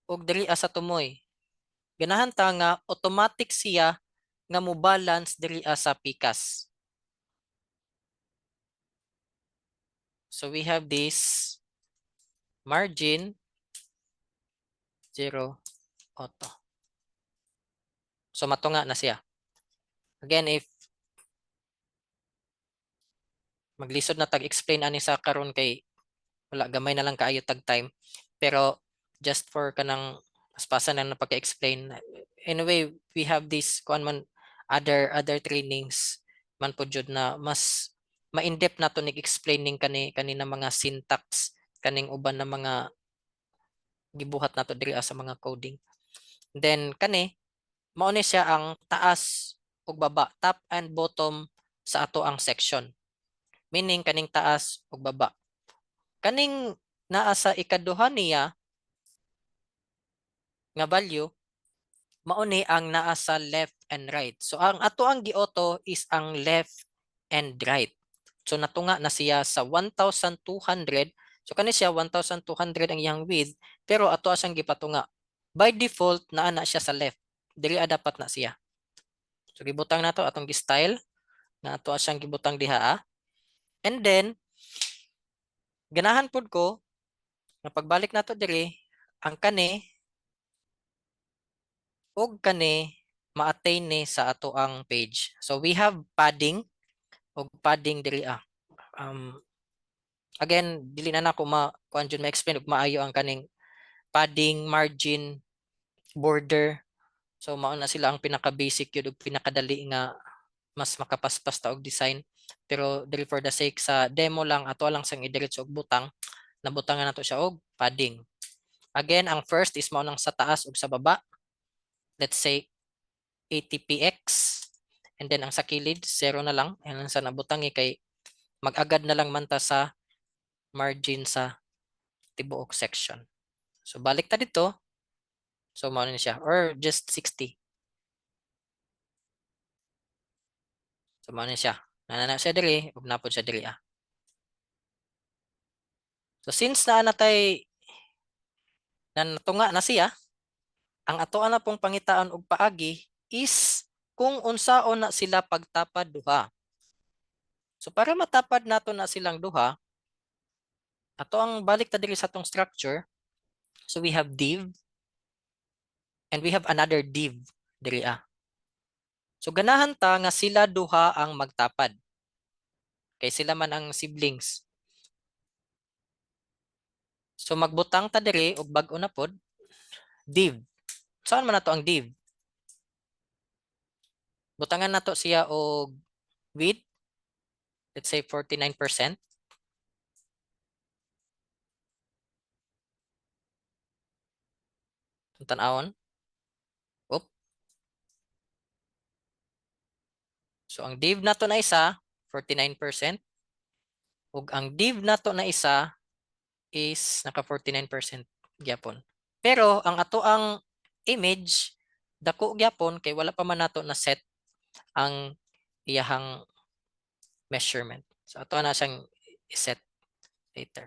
ug diri sa tumoy. Ganahan ta nga automatic siya nga mo balance diri sa pikas. So we have this margin 0 auto. So matunga na siya. Again, if maglisod na tag-explain ani sa karon kay wala gamay na lang kaayo tag time. Pero just for kanang paspasan na pagka-explain. Anyway, we have this kuan man other trainings man po jud na mas ma-in-depth na to nig-explaining kanina mga syntax kaning uban na mga gibuhat nato diri sa mga coding. Then kani mao ni siya ang taas ug baba, top and bottom sa ato ang section. Meaning kaning taas ug baba. Kaning naa sa ikaduha niya nga value mao ni ang naa sa left and right. So ang ato ang gi-auto is ang left and right. So natunga na siya sa 1,200. So kani siya 1,200 ang iyang width pero ato siyang gipatunga. By default naa na siya sa left. Dili dapat na siya. So gibutang nato atong gi-style na ato siyang gibutang diha. And then ganahan pud ko na pagbalik nato diri ang kani ug kani ma-attain ni sa ato ang page. So we have padding ug padding diri again dili na nako kuan jud ma-explain ug maayo ang kaning padding, margin, border. So mao na sila ang pinaka basic yun ug pinakadali nga mas makapaspas ta og design. Pero dili for the sake sa demo lang ato lang sang idiretso og butang, nabutangan nato siya og padding. Again, ang first is mao nang sa taas ug sa baba. Let's say 80px and then ang sa kilid 0 na lang. Ayan sa nabutangi kay mag-agad na lang man ta sa margin sa tibuok section. So balik ta dito. So mao na siya or just 60. So mao na siya. Nana siya diri ug napod siya diri So since natay natunga na siya, ang ato na pong pangitaan og paagi is kung unsaon na sila pagtapad duha. So para matapad nato na silang duha, ato ang balik ta diri sa atong structure. So we have div and we have another div diri So ganahan ta nga sila duha ang magtapad. Kay sila man ang siblings. So magbutang ta diri og bag-o na pod div. Saan man nato ang div? Butangan nato siya og width. Let's say 49%. Tan-awon. So ang div nato na isa 49% ug ang div nato na isa is naka 49% gyapon. Pero ang ato ang image dako gyapon kay wala pa man nato na set ang iyahang measurement. So ato na siyang i-set later.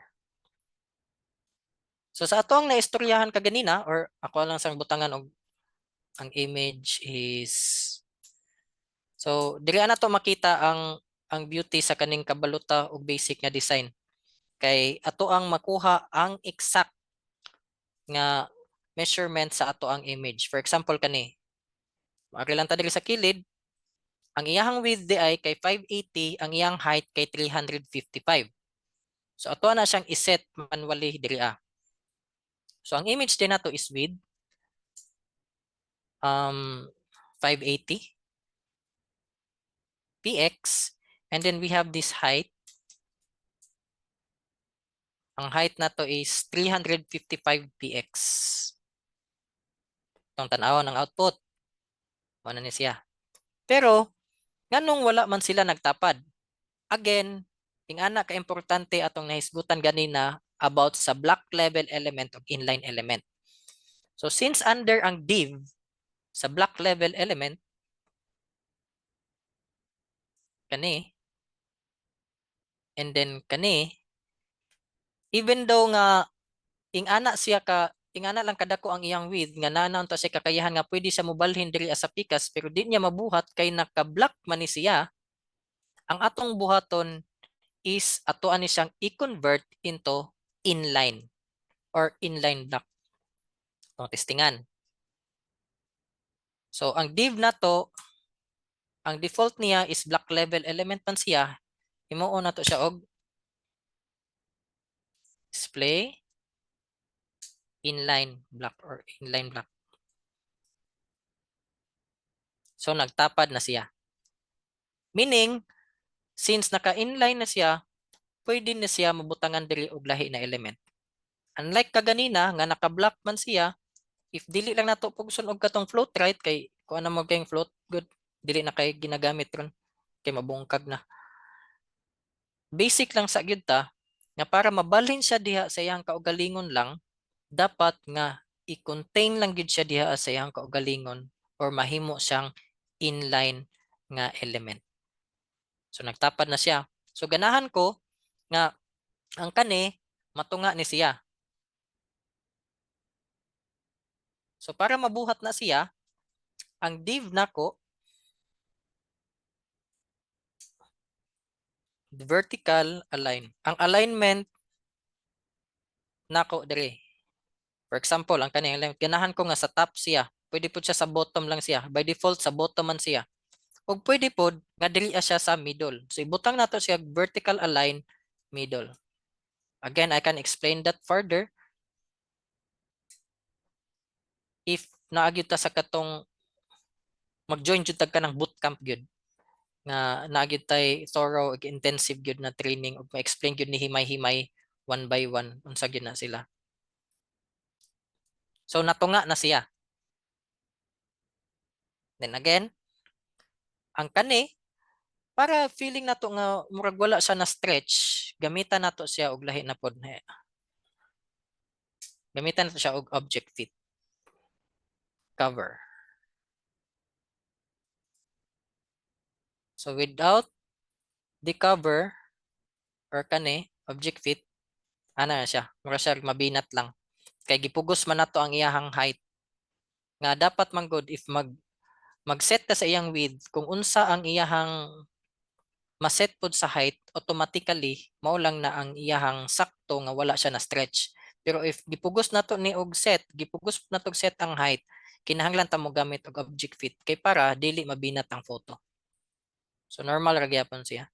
So sa ato ang naistoryahan kaganina or ako lang sang butangan og ang image is so diri na to makita ang beauty sa kaning kabaluta og basic nga design. Kay ato ang makuha ang exact nga measurement sa ato ang image. For example kani, ari lang ta diri sa kilid, ang iyahang width di ay kay 580, ang iyang height kay 355. So ato na siyang iset manually diri ah. So ang image din nato is width 580 px, and then we have this height. Ang height nato is 355 px. Itong tanawan ng output. Ano ni siya. Pero nganong wala man sila nagtapad? Again, tingana ka importante atong nahisgutan ganina about sa block level element of inline element. So since under ang div sa block level element kani, and then kani, even though nga ingana lang kadako ang iyang width nga nanaon ta siya kakayahan nga pwede siya mobalhin diri sa pikas, pero di niya mabuhat kay naka-block man ni siya. Ang atong buhaton is ato ani siyang i-convert into inline or inline block. Itong testingan. So ang div nato, ang default niya is block level element man siya. Himuo na to siya og display inline block or inline block. So nagtapad na siya. Meaning, since naka-inline na siya, pwede na siya mabutangan diri og lahi na element. Unlike kaganina nga naka-block man siya, if dili lang nato pugson og katong float right kay kuan na mo kayong float good, dili na kay ginagamit ron kay mabungkag na. Basic lang sa gyud ta nga para mabalhin siya diha sa iyang kaugalingon lang, dapat nga i-contain lang gyud siya diha sa iyang kaugalingon or mahimo siyang inline nga element. So nagtapad na siya. So ganahan ko nga ang kani matunga ni siya. So para mabuhat na siya, ang div nako vertical align. Ang alignment nako diri. For example, ang kani ganahan ko nga sa top siya. Pwede po siya sa bottom lang siya. By default sa bottom man siya. O pwede po nga diri siya sa middle. So ibutang nato siya vertical align middle. Again, I can explain that further. If naagyud ta sa katong mag-join jud tag ka ng bootcamp gyud nga naagyud tay thorough ug intensive gyud na training ug ma-explain gyud ni himay-himay one by one unsa gyud na sila. So natunga na siya. Then again, ang kani para feeling nato nga murag wala siya na stretch, gamitan nato siya og lahi na pod. Gamitan nato siya og object fit cover. So without the cover or kani object fit, ana siya, mura siya mabinat lang. Kay gipugos man nato ang iyahang height. Nga dapat man good if mag-set ka sa iyang width, kung unsa ang iyahang ma-set pod sa height, automatically mao lang na ang iyahang sakto nga wala siya na stretch. Pero if gipugos nato ni og set, gipugos nato set ang height, kinahanglan ta mo gamit og object fit kay para dili mabinat ang photo. So normal ra gyapon siya.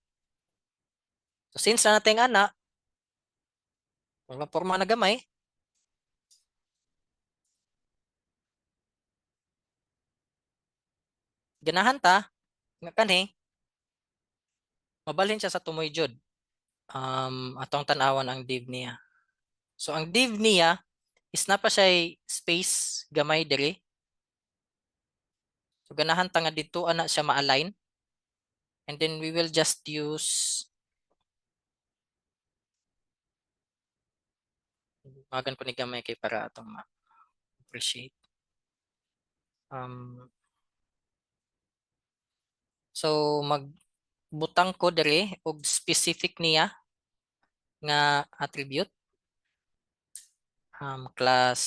So since na nating ana, kung maporma na gamay, ganahan ta nga kani mabalhin siya sa tumoy jud. Atong tan-awan ang div niya. So ang div niya is na pa siya space gamay diri. So ganahan ta nga dito ana siya ma-align. And then we will just use magan ko ni gamay kay para atong ma-appreciate. So magbutang ko diri og specific niya nga attribute. Class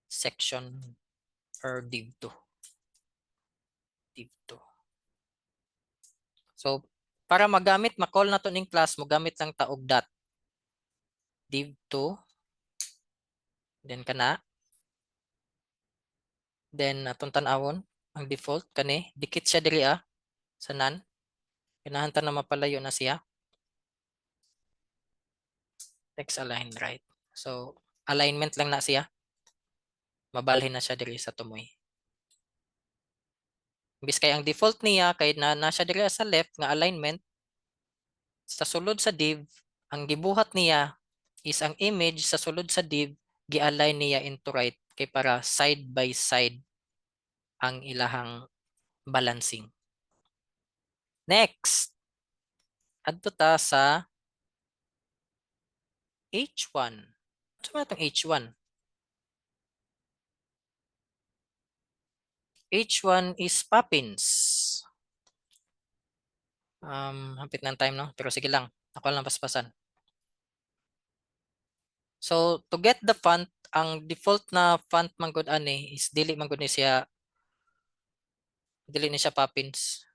section or div2. Div2. So para magamit ma-call nato ning class, mo gamit lang ta og dot div2 then kana Then atong tan-awon ang default kani dikit siya diri sa none. Ganahan ta na mapalayo na siya. Text align right. So alignment lang na siya. Mabalhin na siya diri sa tumoy. Imbis kay ang default niya kay na siya diri sa left nga alignment, sa sulod sa div ang gibuhat niya is ang image sa sulod sa div gi-align niya into right kay para side by side ang ilahang balancing. Next, adto ta sa H1. Ano ba itong H1? H1 is Poppins. Hapit ng time, no? Pero sige lang. Ako lang paspasan. So, to get the font, ang default na font manggod ani is dili manggod ni siya Poppins.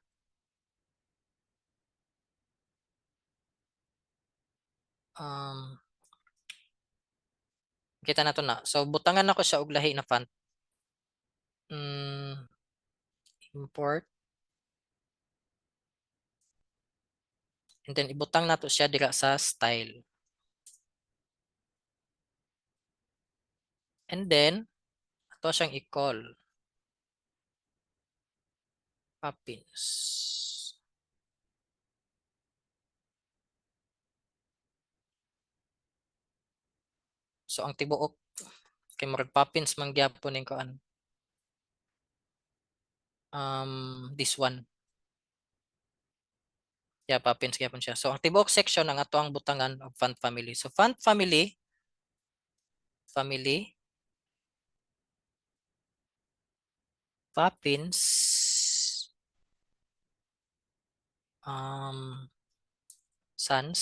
Kita na to na. So, butangan ako siya og lahi na font. Import. And then, ibutang na to siya dira sa style. And then, ato siyang i-call. Poppins. So, ang tibuok kay murag Poppins man gyapon ning kuan. This one. Yeah, Poppins gyapon siya. So, ang tibuok section ang ato ang butangan of font family. So, font family, Poppins, sans.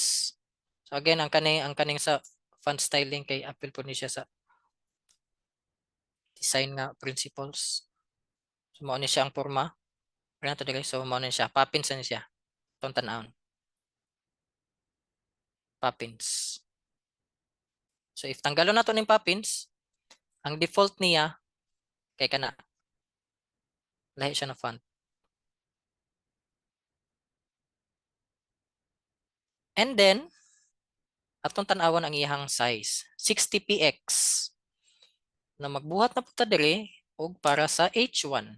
So, again, ang kaning sa font styling kay appeal po ni siya sa design nga principles. So, mao ni siya ang forma. Pero nato dire, so mao ni siya. Poppins na siya. Itong tan-awon. Poppins. So, if tanggalon nato ning Poppins, ang default niya kay kana lahi siya na font. And then, atong tan-awon ang iyang size, 60px. Na magbuhat na puta dire og para sa H1.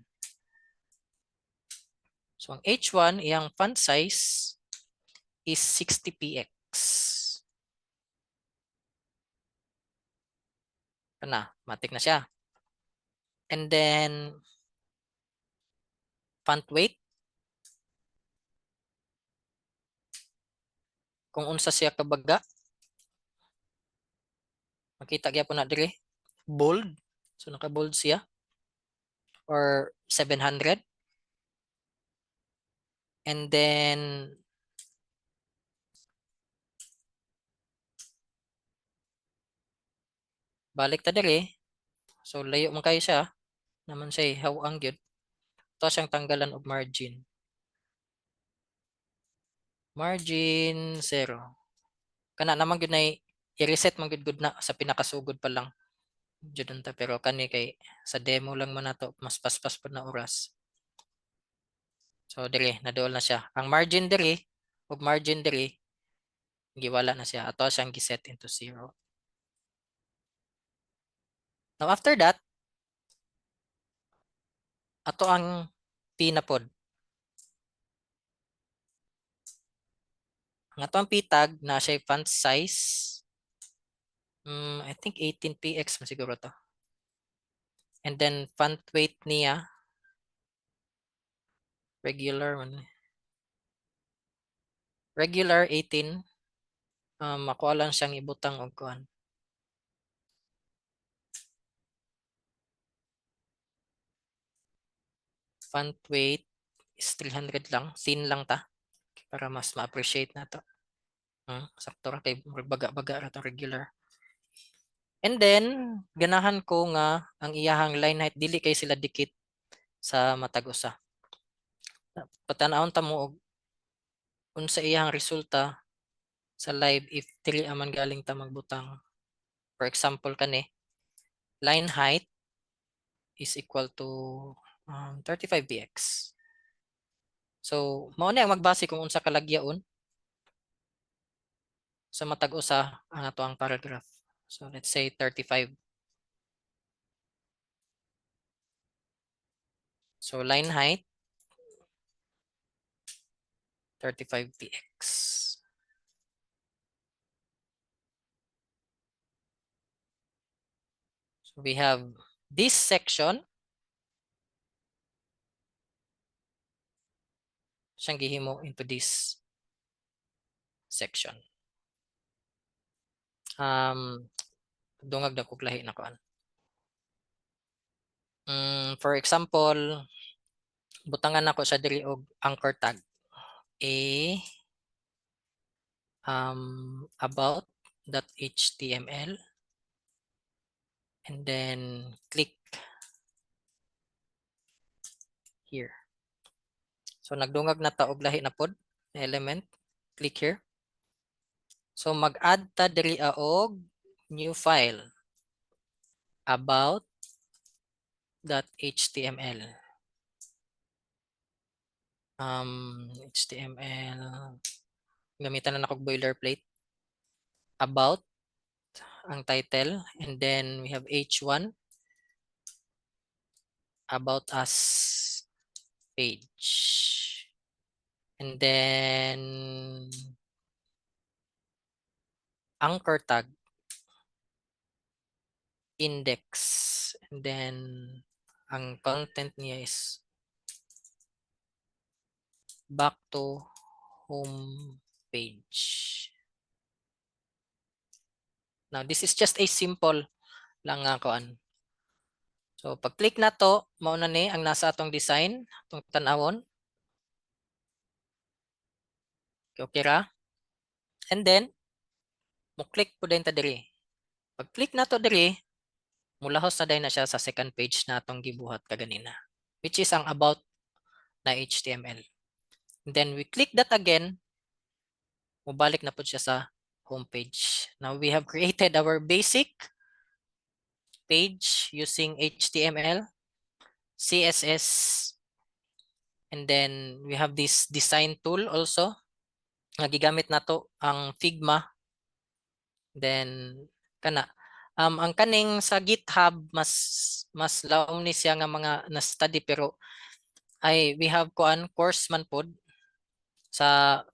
So ang H1 iyang font size is 60px. Kana, matik na siya. And then font weight, kung unsa siya kabaga, makita gyapon na dire, bold. So naka-bold siya or 700. And then balik ta dire. So layo man kayo siya. Naman siya hawang gyud. Ito siyang tanggalan og margin. Margin 0. Kana naman gyud na i-reset man gyud na sa pinakasugod pa lang. Jud ta pero kani kay sa demo lang man nato mas paspas pud na oras. So dire naduol na siya. Ang margin dire ug margin dire giwala na siya. Ato siyang giset into 0. Now after that, ato ang P na pod. Ang ato ang P tag na siya font size. I think 18px man siguro to. And then font weight niya regular 18. Makuha lang siyang ibutang og kuan. Font weight is 300 lang, thin lang ta para mas ma-appreciate na to. Sakto ra kay baga-baga ra to regular. And then ganahan ko nga ang iyahang line height dili kay sila dikit sa matag usa. Patan-awon ta mo og unsa iyang resulta sa live if dili aman galing ta magbutang. For example kani line height is equal to 35px. So mao na ang magbase kung unsa kalagyaon sa matag usa ang ato ang paragraph. So let's say 35. So line height 35px. So we have this section siyang gihimo into this section. Dungag na kog lahi na kuan. For example, butangan nako sa diri og anchor tag about.html and then click here. So nagdungag na ta og lahi na pod element, click here. So mag-add ta diri og new file about.html. HTML, gamitan na nakog boilerplate. About ang title, and then we have h1 about us page, and then anchor tag index, and then ang content niya is back to home page. Now this is just a simple lang nga kuan. So pag click na to, mao na ni ang nasa atong design, atong tan-awon. Okay ra? And then mo click po din ta diri. Pag click na to diri, mulahos na din na siya sa second page na atong gibuhat kaganina, which is ang about na HTML. And then we click that again, mubalik na po siya sa homepage. Now we have created our basic page using HTML, CSS, and then we have this design tool also. Nagigamit na to ang Figma. Then kana ang kaning sa GitHub mas laom ni siya nga mga na study, pero we have course man pod sa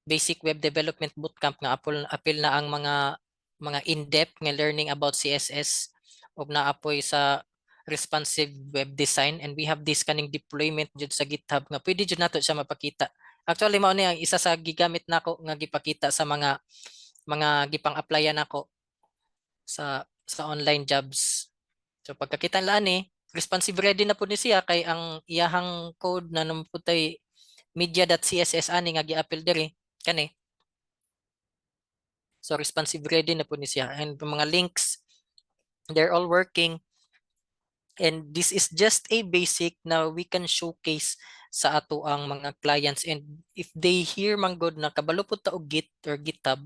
basic web development bootcamp nga apil na ang mga in-depth nga learning about CSS ug naapoy sa responsive web design, and we have this kaning deployment jud sa GitHub nga pwede jud nato siya mapakita. Actually mao ni ang isa sa gigamit nako nga gipakita sa mga gipang-applyan nako sa online jobs. So pagkakita nila ni responsive ready na pud ni siya kay ang iyahang code na namutay media.css ani nga gi-appeal diri kani. So responsive ready na po ni siya, and mga links they're all working, and this is just a basic na we can showcase sa ato ang mga clients, and if they hear man god na kabalo pud ta og Git or GitHub,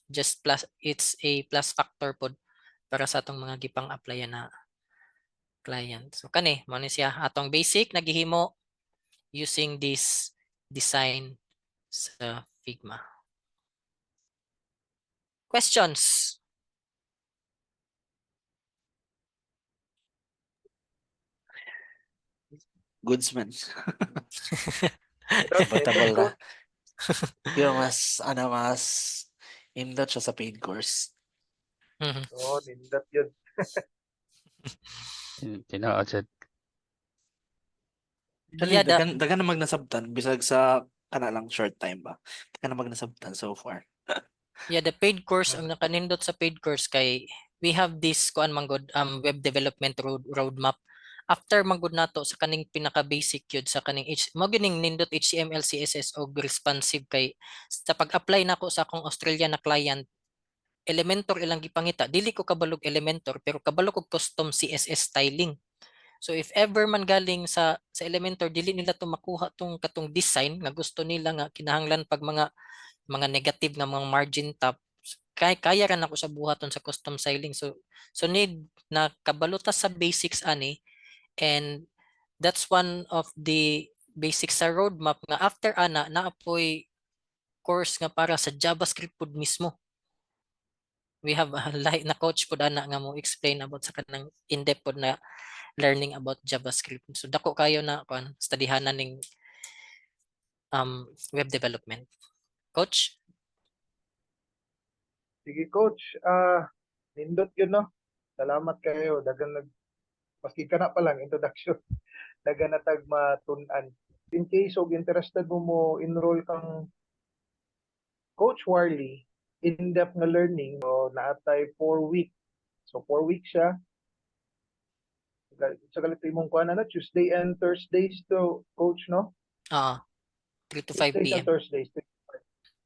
just plus it's a plus factor pod para sa atong mga gipang-applyan na client. So kani mao ni siya atong basic nagihimo using this design sa Figma. Questions? Goodsman. That's Comfortable cool. na. Pero mas indot siya sa paid course. Oo, nindot yun. Tinuod sa Yeah, Dagan na magnasabtan bisag sa kana lang short time ba. Dagan na magnasabtan so far. Yeah, the paid course, ang nakanindot sa paid course kay we have this kuan manggod web development roadmap. After manggod nato sa kaning pinaka basic yun sa kaning mo gining nindot HTML, CSS og responsive, kay sa pag-apply nako sa akong Australian na client, Elementor ilang gipangita, dili ko kabalog Elementor pero kabalog og custom CSS styling. So if ever man galing sa Elementor dili nila to makuha tong katong design nga gusto nila nga kinahanglan pag mga negative nga mga margin top, kaya ra nako sa buhaton sa custom styling. So need na kabaluta sa basics ani, and that's one of the basics sa roadmap nga after ana naapoy course nga para sa JavaScript pod mismo. We have a na coach pod ana nga mo explain about sa kanang in-depth pod na learning about JavaScript. So dako kayo na studyhanan ning web development. Coach? Sige, Coach. Nindot yun, no? Salamat kayo. Dagan maski ka na pa lang, introduction. Dagan na tag matun-an. In case of interested mo enroll kang Coach Warley, in-depth na learning, so naatay 4 weeks. So 4 weeks siya. Sa galito mong kuha na, Tuesday and Thursdays to Coach, no? 3 to 5 Tuesdays p.m. and Thursdays.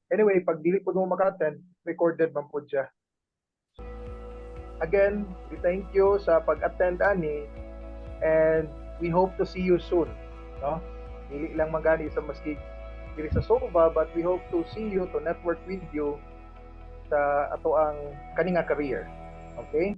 Anyway, pag dili po mo maka-attend, recorded man po siya. Again, we thank you sa pag-attend ani, and we hope to see you soon, no? Dili lang magani sa maski diri sa SOVA, but we hope to see you, to network with you sa ato ang kaninga career. Okay?